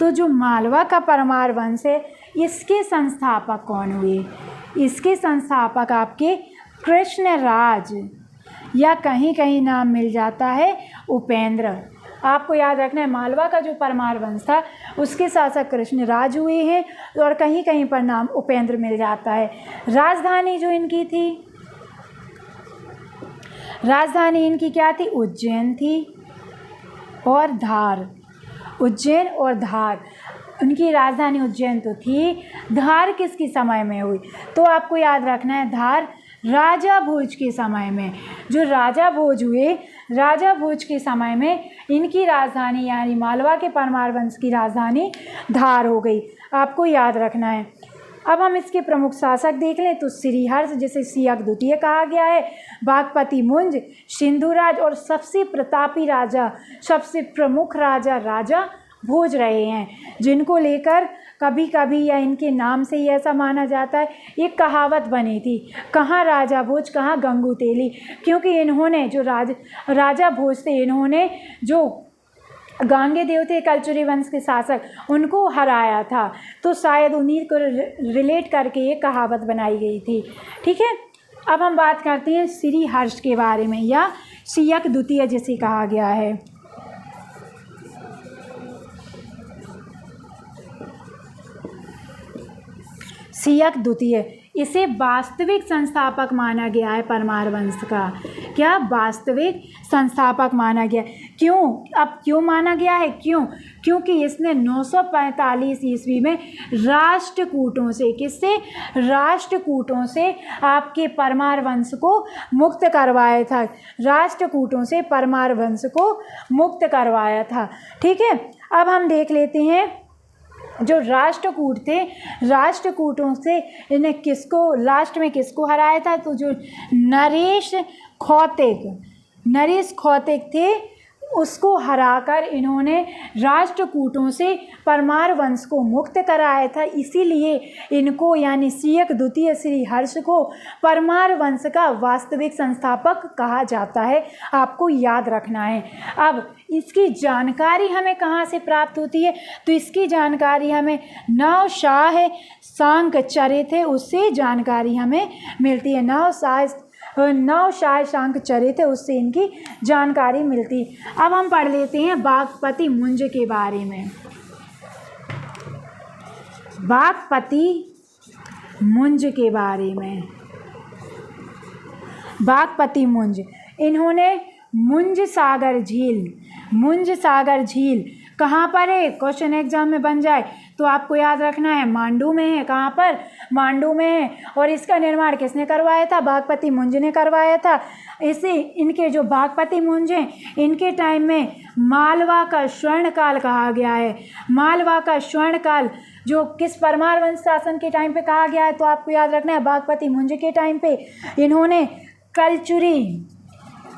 तो जो मालवा का परमार वंश है, इसके संस्थापक कौन हुए? इसके संस्थापक आपके कृष्णराज, या कहीं कहीं नाम मिल जाता है उपेंद्र। आपको याद रखना है, मालवा का जो परमार वंश था उसके शासक कृष्णराज हुए हैं, और कहीं कहीं पर नाम उपेंद्र मिल जाता है। राजधानी जो इनकी थी, राजधानी इनकी क्या थी? उज्जैन थी और धार। उज्जैन और धार, उनकी राजधानी उज्जैन तो थी, धार किसके समय में हुई? तो आपको याद रखना है, धार राजा भोज के समय में। जो राजा भोज हुए, राजा भोज के समय में इनकी राजधानी यानी मालवा के परमार वंश की राजधानी धार हो गई, आपको याद रखना है। अब हम इसके प्रमुख शासक देख लें तो श्रीहर्ष, जिसे सियक द्वितीय कहा गया है, बागपति मुंज, सिंधुराज, और सबसे प्रतापी राजा, सबसे प्रमुख राजा राजा भोज रहे हैं, जिनको लेकर कभी कभी या इनके नाम से ही ऐसा माना जाता है, एक कहावत बनी थी, कहाँ राजा भोज कहाँ गंगू तेली, क्योंकि इन्होंने जो राजा भोज थे, इन्होंने जो गांगे देव थे कलचुरी वंश के शासक, उनको हराया था, तो शायद उन्हीं को रिलेट करके ये कहावत बनाई गई थी। ठीक है, अब हम बात करते हैं श्रीहर्ष के बारे में, या सियक द्वितीय जिसे कहा गया है। सियक द्वितीय, इसे वास्तविक संस्थापक माना गया है परमार वंश का। क्या? वास्तविक संस्थापक माना गया। क्यों? अब क्यों माना गया है? क्योंकि इसने 945 ईस्वी में राष्ट्रकूटों से, किससे? राष्ट्रकूटों से आपके परमार वंश को मुक्त करवाया था। राष्ट्रकूटों से परमार वंश को मुक्त करवाया था। ठीक है, अब हम देख लेते हैं जो राष्ट्रकूट थे, राष्ट्रकूटों से इन्हें किसको लास्ट में किसको हराया था? तो जो नरेश खौतिक थे, उसको हराकर इन्होंने राष्ट्रकूटों से परमार वंश को मुक्त कराया था। इसीलिए इनको यानी सियक द्वितीय श्रीहर्ष को परमार वंश का वास्तविक संस्थापक कहा जाता है, आपको याद रखना है। अब इसकी जानकारी हमें कहाँ से प्राप्त होती है? तो इसकी जानकारी हमें नवशाह शांकचरित है, उससे जानकारी हमें मिलती है। नवशाह शांकचरित है, उससे इनकी जानकारी मिलती है। अब हम पढ़ लेते हैं बागपति मुंज के बारे में। बागपति मुंज के बारे में, बागपति मुंज, इन्होंने मुंज सागर झील, मुंज सागर झील कहाँ पर है, क्वेश्चन एग्जाम में बन जाए तो आपको याद रखना है मांडू में है। कहाँ पर, मांडू में है। और इसका निर्माण किसने करवाया था, बागपति मुंज ने करवाया था। इसे इनके जो बागपति मुंज हैं इनके टाइम में मालवा का स्वर्ण काल कहा गया है। मालवा का स्वर्ण काल जो किस परमार वंश शासन के टाइम पे कहा गया है, तो आपको याद रखना है बागपति मुंज के टाइम पे इन्होंने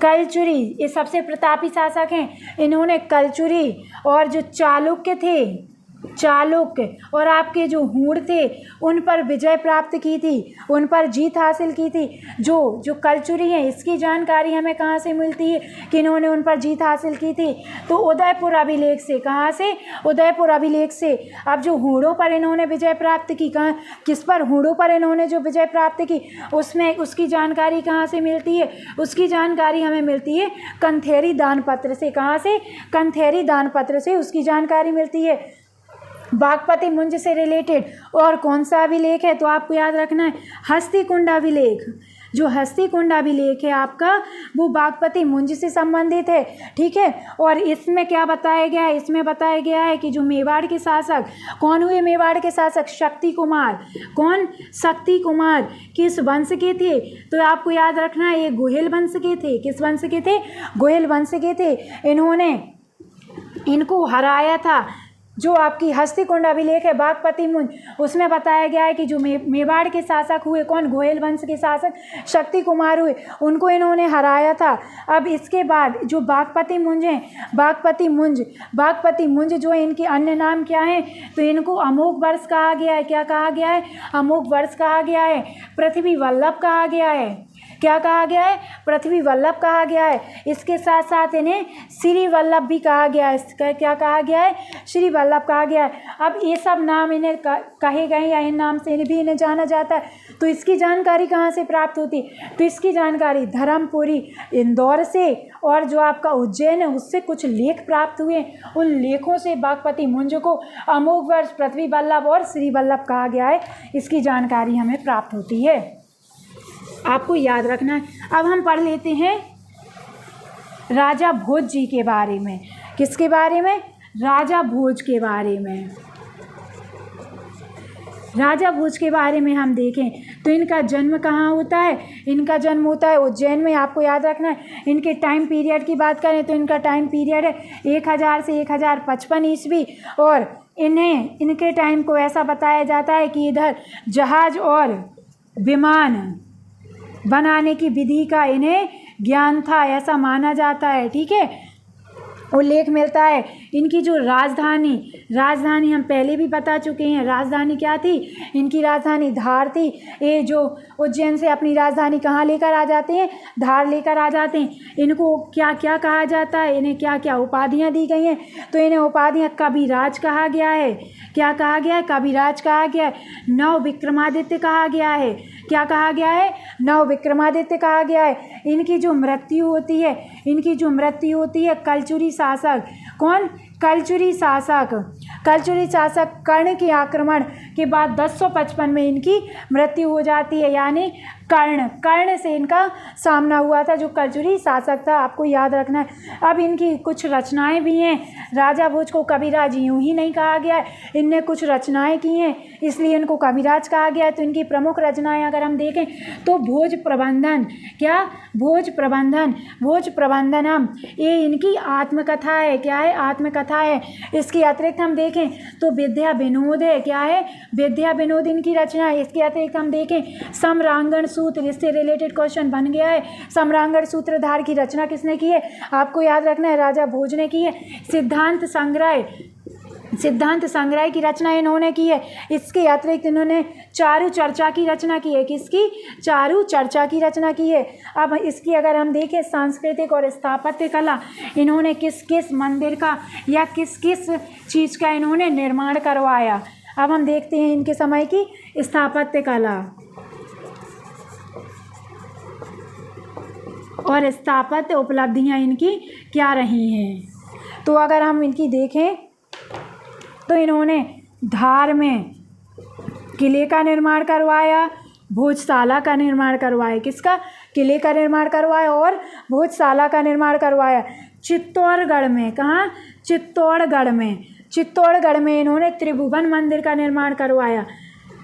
कलचुरी ये सबसे प्रतापी शासक हैं। इन्होंने कलचुरी और जो चालुक्य और आपके जो हूण थे उन पर विजय प्राप्त की थी, उन पर जीत हासिल की थी। जो कलचुरी हैं इसकी जानकारी हमें कहाँ से मिलती है कि इन्होंने उन पर जीत हासिल की थी, तो उदयपुर अभिलेख से। कहाँ से, उदयपुर अभिलेख से। अब जो हूणों पर इन्होंने विजय प्राप्त की, कहाँ किस पर, हूणों पर इन्होंने जो विजय प्राप्त की उसमें उसकी जानकारी कहाँ से मिलती है, उसकी जानकारी हमें मिलती है कंथेरी दानपत्र से। कहाँ से, कंथेरी दानपत्र से उसकी जानकारी मिलती है बागपति मुंज से रिलेटेड। और कौन सा अभिलेख है, तो आपको याद रखना है हस्तिकुंड अभिलेख। जो हस्तिकुंड अभिलेख है आपका वो बागपति मुंज से संबंधित है, ठीक है। और इसमें क्या बताया गया है, इसमें बताया गया है कि जो मेवाड़ के शासक कौन हुए, मेवाड़ के शासक शक्ति कुमार। कौन, शक्ति कुमार किस वंश के थे, तो आपको याद रखना है ये गोहिल वंश के थे। किस वंश के थे, गोहिल वंश के थे। इन्होंने इनको हराया था। जो आपकी हस्तिकुंड अभिलेख है बागपति मुंज उसमें बताया गया है कि जो मेवाड़ के शासक हुए, कौन, गोयल वंश के शासक शक्ति कुमार हुए, उनको इन्होंने हराया था। अब इसके बाद जो बागपति मुंज हैं, बागपति मुंज जो है इनके अन्य नाम क्या हैं, तो इनको अमोघ वर्ष कहा गया है। क्या कहा गया है, अमोघ वर्ष कहा गया है। पृथ्वी वल्लभ कहा गया है। क्या कहा गया है, पृथ्वी वल्लभ कहा गया है। इसके साथ साथ इन्हें श्री वल्लभ भी कहा गया है। क्या कहा गया है, श्री वल्लभ कहा गया है। अब ये सब नाम इन्हें कहे गए या इन नाम से इन्हें जाना जाता है। तो इसकी जानकारी कहाँ से प्राप्त होती, तो इसकी जानकारी धर्मपुरी इंदौर से और जो आपका उज्जैन है उससे कुछ लेख प्राप्त हुए। उन लेखों से बागपति मुंज को अमोघ वर्ष, पृथ्वी वल्लभ और श्री वल्लभ कहा गया है। इसकी जानकारी हमें प्राप्त होती है, आपको याद रखना है। अब हम पढ़ लेते हैं राजा भोज जी के बारे में। किसके बारे में, राजा भोज के बारे में। राजा भोज के बारे में हम देखें तो इनका जन्म कहाँ होता है, इनका जन्म होता है उज्जैन में। आपको याद रखना है। इनके टाइम पीरियड की बात करें तो इनका टाइम पीरियड है 1000 से 1055 ईस्वी। और इनके टाइम को ऐसा बताया जाता है कि इधर जहाज और विमान बनाने की विधि का इन्हें ज्ञान था, ऐसा माना जाता है, ठीक है। उल्लेख मिलता है इनकी जो राजधानी हम पहले भी बता चुके हैं। राजधानी क्या थी, इनकी राजधानी धार थी। ये जो उज्जैन से अपनी राजधानी कहाँ लेकर आ जाते हैं, धार लेकर आ जाते हैं। इनको क्या क्या कहा जाता है, इन्हें क्या क्या उपाधियाँ दी गई हैं, तो इन्हें उपाधियाँ कविराज कहा गया है। क्या कहा गया है, कविराज कहा गया है। नव विक्रमादित्य कहा गया है। क्या कहा गया है, नव विक्रमादित्य कहा गया है। इनकी जो मृत्यु होती है कलचुरी शासक, कौन, कलचुरी शासक कर्ण के आक्रमण के बाद 1055 में इनकी मृत्यु हो जाती है। यानी कर्ण से इनका सामना हुआ था, जो कलचुरी शासक था, आपको याद रखना है। अब इनकी कुछ रचनाएं भी हैं। राजा भोज को कविराज यूं ही नहीं कहा गया है, इनने कुछ रचनाएं की हैं इसलिए इनको कविराज कहा गया है। तो इनकी प्रमुख रचनाएं अगर हम देखें तो भोज प्रबंधन, क्या, भोज प्रबंधनम, ये इनकी आत्मकथा है। क्या है, आत्मकथा है। इसके अतिरिक्त हम देखें तो विद्या विनोद है। क्या है, विद्या विनोद इनकी रचना है। इसके अतिरिक्त हम देखें सम्रांगण सूत्र, इससे रिलेटेड क्वेश्चन बन गया है। सम्रांगण सूत्रधार की रचना किसने की है, आपको याद रखना है, राजा भोज ने की है। सिद्धांत संग्रह की रचना इन्होंने की है। इसके अतिरिक्त इन्होंने चारु चर्चा की रचना की है। किसकी, चारु चर्चा की रचना की है। अब इसकी अगर हम देखें सांस्कृतिक और स्थापत्य कला, इन्होंने किस किस मंदिर का या किस किस चीज़ का इन्होंने निर्माण करवाया। अब हम देखते हैं इनके समय की स्थापत्य कला और स्थापत्य उपलब्धियां इनकी क्या रही हैं। तो अगर हम इनकी देखें तो इन्होंने धार में किले का निर्माण करवाया भोजशाला का निर्माण करवाया। किसका? किले का निर्माण करवाया और भोजशाला का निर्माण करवाया। चित्तौड़गढ़ में, कहाँ? चित्तौड़गढ़ में, चित्तौड़गढ़ में इन्होंने त्रिभुवन मंदिर का निर्माण करवाया।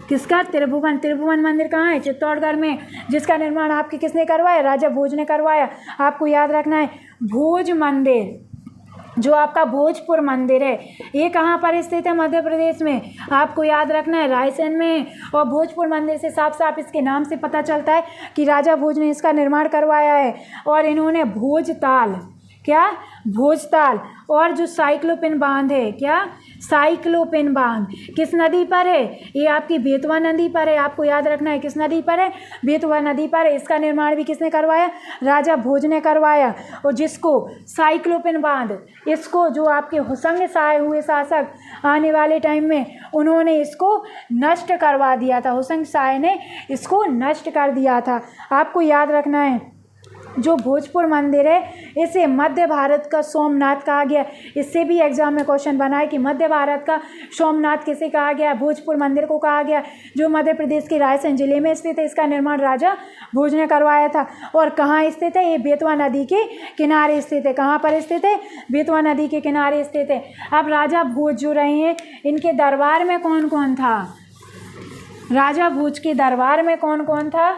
किसका? त्रिभुवन। त्रिभुवन मंदिर कहाँ है? चित्तौड़गढ़ में, जिसका निर्माण आपके किसने करवाया? राजा भोज ने करवाया। आपको याद रखना है भोज मंदिर, जो आपका भोजपुर मंदिर है, ये कहाँ पर स्थित है? मध्य प्रदेश में। आपको याद रखना है रायसेन में। और भोजपुर मंदिर से साफ साफ इसके नाम से पता चलता है कि राजा भोज ने इसका निर्माण करवाया है। और इन्होंने भोजताल, क्या? भोजताल। और जो साइक्लोपिन बांध है, क्या? साइक्लोपिन बांध किस नदी पर है? ये आपकी बेतवा नदी पर है। आपको याद रखना है किस नदी पर है? बेतवा नदी पर है। इसका निर्माण भी किसने करवाया? राजा भोज ने करवाया। और जिसको साइक्लोपिन बांध, इसको जो आपके हुसंग शाह हुए शासक आने वाले टाइम में, उन्होंने इसको नष्ट करवा दिया था। हुसंग शाह ने इसको नष्ट कर दिया था। आपको याद रखना है जो भोजपुर मंदिर है इसे मध्य भारत का सोमनाथ कहा गया। इससे भी एग्जाम में क्वेश्चन बना है कि मध्य भारत का सोमनाथ किसे कहा गया? भोजपुर मंदिर को कहा गया, जो मध्य प्रदेश के रायसेन जिले में स्थित है। इसका निर्माण राजा भोज ने करवाया था। और कहाँ स्थित है? ये बेतवा नदी के किनारे स्थित है। कहाँ पर स्थित है? बेतवा नदी के किनारे स्थित है। अब राजा भोज जो रहे हैं, इनके दरबार में कौन कौन था? राजा भोज के दरबार में कौन कौन था?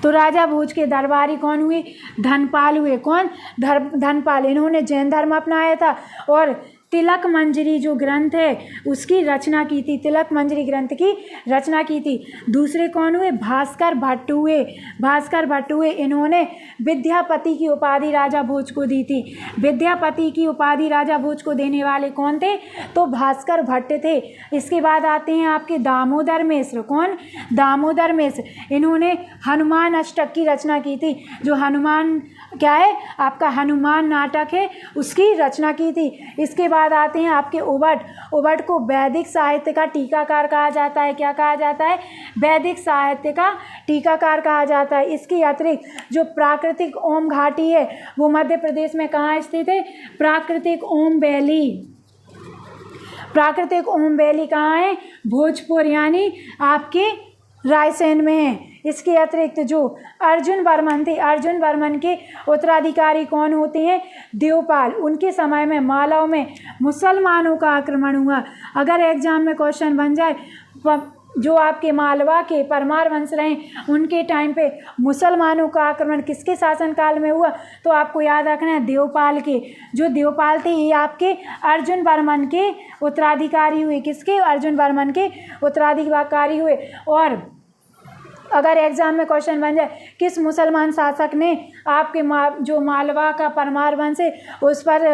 तो राजा भोज के दरबारी कौन हुए? धनपाल हुए। कौन? धनपाल। इन्होंने जैन धर्म अपनाया था और तिलक मंजरी जो ग्रंथ है उसकी रचना की थी। तिलक मंजरी ग्रंथ की रचना की थी। दूसरे कौन हुए? भास्कर भट्ट हुए। भास्कर भट्ट हुए। इन्होंने विद्यापति की उपाधि राजा भोज को दी थी। विद्यापति की उपाधि राजा भोज को देने वाले कौन थे? तो भास्कर भट्ट थे। इसके बाद आते हैं आपके दामोदर मिश्र। कौन? दामोदर मिश्र। इन्होंने हनुमान अष्टक की रचना की थी। जो हनुमान, क्या है आपका, हनुमान नाटक है, उसकी रचना की थी। इसके बाद आते हैं आपके उबट। उबट को वैदिक साहित्य का टीकाकार कहा जाता है। क्या कहा जाता है? वैदिक साहित्य का टीकाकार कहा जाता है। इसके अतिरिक्त जो प्राकृतिक ओम घाटी है वो मध्य प्रदेश में कहाँ स्थित है? प्राकृतिक ओम वैली। प्राकृतिक ओम वैली कहाँ है? भोजपुर, यानी आपके रायसेन में है। इसके अतिरिक्त जो अर्जुन वर्मन थे, अर्जुन वर्मन के उत्तराधिकारी कौन होते हैं? देवपाल। उनके समय में मालवा में मुसलमानों का आक्रमण हुआ। अगर एग्जाम में क्वेश्चन बन जाए, जो आपके मालवा के परमार वंश रहे उनके टाइम पे मुसलमानों का आक्रमण किसके शासनकाल में हुआ? तो आपको याद रखना है देवपाल के। जो देवपाल थे ये आपके अर्जुन वर्मन के उत्तराधिकारी हुए। किसके? अर्जुन वर्मन के उत्तराधिकारी हुए। और अगर एग्जाम में क्वेश्चन बन जाए किस मुसलमान शासक ने आपके जो मालवा का परमार वंश है उस पर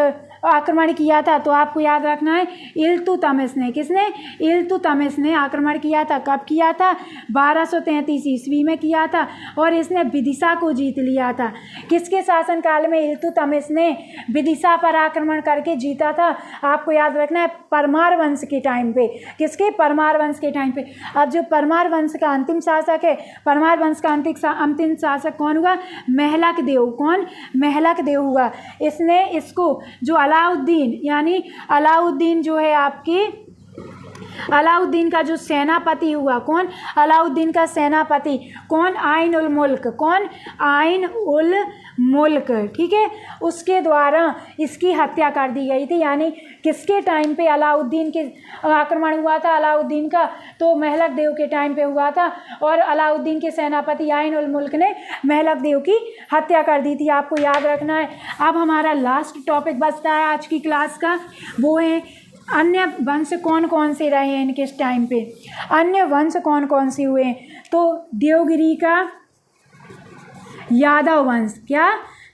आक्रमण किया था? तो आपको याद रखना है इल्तुतमिश ने। किसने? इल्तुतमिश ने आक्रमण किया था। कब किया था? 1233 ईस्वी में किया था। और इसने विदिशा को जीत लिया था। किसके शासनकाल में इल्तुतमिश ने विदिशा पर आक्रमण करके जीता था? आपको याद रखना है परमार वंश के टाइम पे। किसके? परमार वंश के टाइम पे। अब जो परमार वंश का अंतिम शासक है, परमार वंश का अंतिम शासक कौन हुआ? महलक देव। कौन? महलक देव हुआ। इसने इसको जो अलाउद्दीन, यानी अलाउद्दीन जो है आपकी, अलाउद्दीन का जो सेनापति हुआ, कौन? अलाउद्दीन का सेनापति कौन? आइन उल मुल्क। कौन? आइन उल मुल्क। ठीक है, उसके द्वारा इसकी हत्या कर दी गई थी। यानी किसके टाइम पे अलाउद्दीन के आक्रमण हुआ था? अलाउद्दीन का तो महलक देव के टाइम पे हुआ था। और अलाउद्दीन के सेनापति आइन उल मुल्क ने महलक देव की हत्या कर दी थी। आपको याद रखना है। अब हमारा लास्ट टॉपिक बचता है आज की क्लास का, वो है अन्य वंश कौन कौन से रहे हैं इनके टाइम पे। अन्य वंश कौन कौन से हुए हैं? तो देवगिरी का यादव वंश। क्या?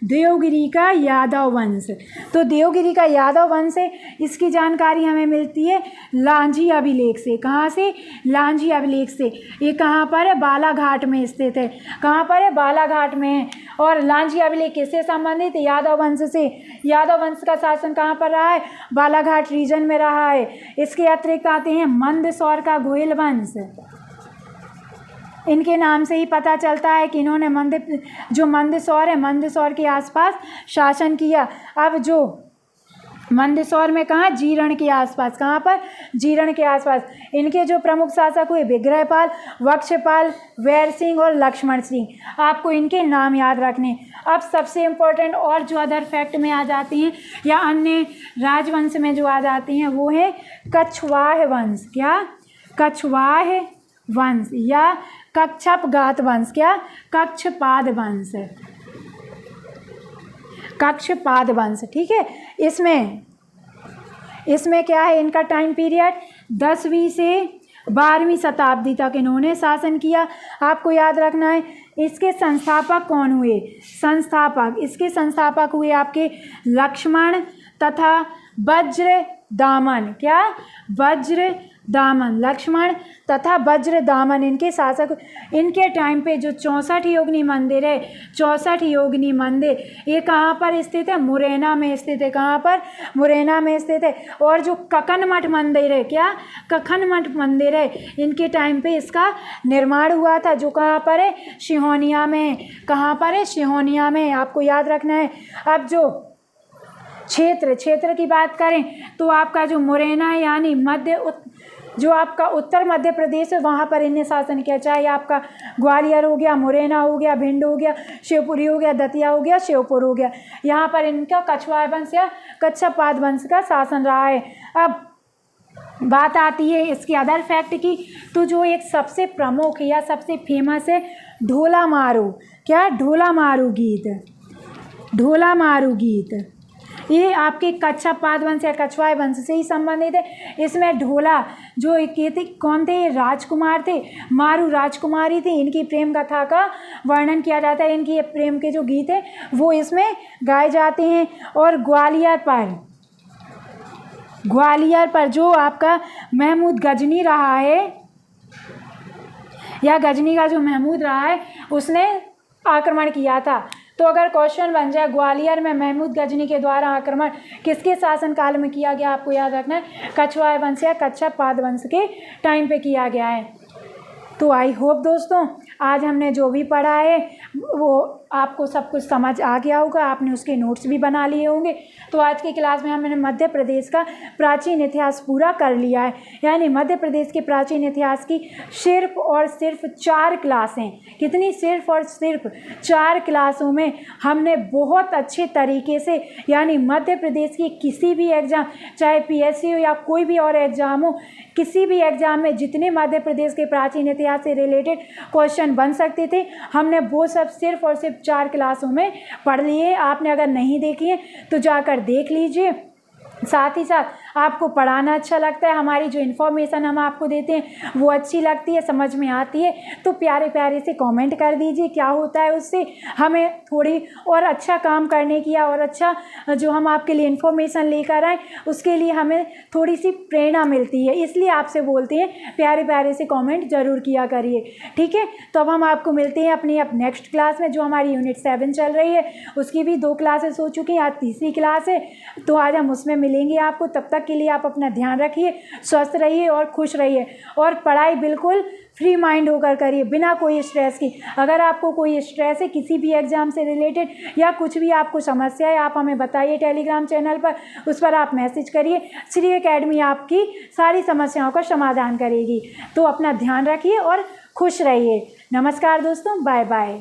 देवगिरी का यादव वंश। तो देवगिरी का यादव वंश है, इसकी जानकारी हमें मिलती है लांजी अभिलेख से। कहाँ से? लांजी अभिलेख से। ये कहाँ पर है? बालाघाट में स्थित है। कहाँ पर है? बालाघाट में है। और लांजी अभिलेख किससे संबंधित है? यादव वंश से। यादव वंश का शासन कहाँ पर रहा है? बालाघाट रीजन में रहा है। इसके अतिरिक्त आते हैं मंदसौर का गोयल वंश। इनके नाम से ही पता चलता है कि इन्होंने मंदसौर है, मंदसौर के आसपास शासन किया। अब जो मंदसौर में कहाँ, जीरण के आसपास। कहाँ पर, जीरण के आसपास। इनके जो प्रमुख शासक हुए विग्रहपाल, वक्षपाल, वैर सिंह और लक्ष्मण सिंह। आपको इनके नाम याद रखने। अब सबसे इम्पोर्टेंट और जो अदर फैक्ट में आ जाती हैं या अन्य राजवंश में जो आ जाती हैं वो है कछवाह वंश। क्या, कछवाह वंश या कच्छपगात वंश। क्या, कक्षपाद वंश, कक्षपाद वंश। ठीक है, इसमें क्या है, इनका टाइम पीरियड 10वीं से 12वीं शताब्दी तक इन्होंने शासन किया। आपको याद रखना है। इसके संस्थापक कौन हुए, संस्थापक, इसके संस्थापक हुए आपके लक्ष्मण तथा वज्रदामन। क्या, वज्रदामन, लक्ष्मण तथा वज्रदामन इनके शासक। इनके टाइम पे जो 64 योगिनी मंदिर है, 64 योगिनी मंदिर, ये कहाँ पर स्थित है, मुरैना में स्थित है। कहाँ पर, मुरैना में स्थित है। और जो कखन मठ मंदिर है, क्या, कखन मठ मंदिर है, इनके टाइम पे इसका निर्माण हुआ था, जो कहाँ पर है, सिहोनिया में। कहाँ पर है, सिहोनिया में। आपको याद रखना है। अब जो क्षेत्र की बात करें तो आपका जो मुरैना है यानी जो आपका उत्तर मध्य प्रदेश है वहाँ पर इन्हें शासन किया। चाहे आपका ग्वालियर हो गया, मुरैना हो गया, भिंड हो गया, शिवपुरी हो गया, दतिया हो गया, श्योपुर हो गया, यहाँ पर इनका कछवाह वंश या कच्छपाद वंश का शासन रहा है। अब बात आती है इसके अदर फैक्ट की, तो जो एक सबसे प्रमुख या सबसे फेमस है ढोला मारू। क्या, ढोला मारू गीत, ढोला मारू गीत, ये आपके कच्छपाद वंश या कछवाह वंश से ही संबंधित है। इसमें ढोला जो ये थे, कौन थे, राजकुमार थे, मारू राजकुमारी थी। इनकी प्रेम कथा का वर्णन किया जाता है। इनकी प्रेम के जो गीत हैं वो इसमें गाए जाते हैं। और ग्वालियर पर जो आपका महमूद गजनी रहा है या गजनी का जो महमूद रहा है उसने आक्रमण किया था। तो अगर क्वेश्चन बन जाए ग्वालियर में महमूद गजनी के द्वारा आक्रमण किसके शासनकाल में किया गया, आपको याद रखना है कछवाह वंश या कच्छपाद वंश के टाइम पे किया गया है। तो आई होप दोस्तों आज हमने जो भी पढ़ा है वो आपको सब कुछ समझ आ गया होगा, आपने उसके नोट्स भी बना लिए होंगे। तो आज की क्लास में हमने मध्य प्रदेश का प्राचीन इतिहास पूरा कर लिया है। यानी मध्य प्रदेश के प्राचीन इतिहास की सिर्फ और सिर्फ 4 क्लासें, कितनी, सिर्फ और सिर्फ 4 क्लासों में हमने बहुत अच्छे तरीके से यानी मध्य प्रदेश की किसी भी एग्ज़ाम, चाहे PSC हो या कोई भी और एग्ज़ाम हो, किसी भी एग्ज़ाम में जितने मध्य प्रदेश के प्राचीन इतिहास से रिलेटेड क्वेश्चन बन सकते थे हमने वो सब सिर्फ और सिर्फ 4 क्लासों में पढ़ लिए। आपने अगर नहीं देखी है तो जाकर देख लीजिए। साथ ही साथ आपको पढ़ाना अच्छा लगता है, हमारी जो इन्फॉर्मेशन हम आपको देते हैं वो अच्छी लगती है, समझ में आती है, तो प्यारे प्यारे से कमेंट कर दीजिए। क्या होता है उससे हमें थोड़ी और अच्छा काम करने की और अच्छा जो हम आपके लिए इन्फॉर्मेशन लेकर आए उसके लिए हमें थोड़ी सी प्रेरणा मिलती है। इसलिए आपसे बोलते हैं प्यारे प्यारे से कॉमेंट ज़रूर किया करिए। ठीक है, तो अब हम आपको मिलते हैं अपनी नेक्स्ट क्लास में, जो हमारी यूनिट 7 चल रही है। उसकी भी 2 क्लासेस हो चुकी हैं, आज तीसरी क्लास है, तो आज हम उसमें मिलेंगे आपको। तब तक के लिए आप अपना ध्यान रखिए, स्वस्थ रहिए और खुश रहिए और पढ़ाई बिल्कुल फ्री माइंड होकर करिए, बिना कोई स्ट्रेस की। अगर आपको कोई स्ट्रेस है किसी भी एग्जाम से रिलेटेड या कुछ भी आपको समस्या है आप हमें बताइए टेलीग्राम चैनल पर, उस पर आप मैसेज करिए। श्री एकेडमी आपकी सारी समस्याओं का समाधान करेगी। तो अपना ध्यान रखिए और खुश रहिए। नमस्कार दोस्तों, बाय बाय।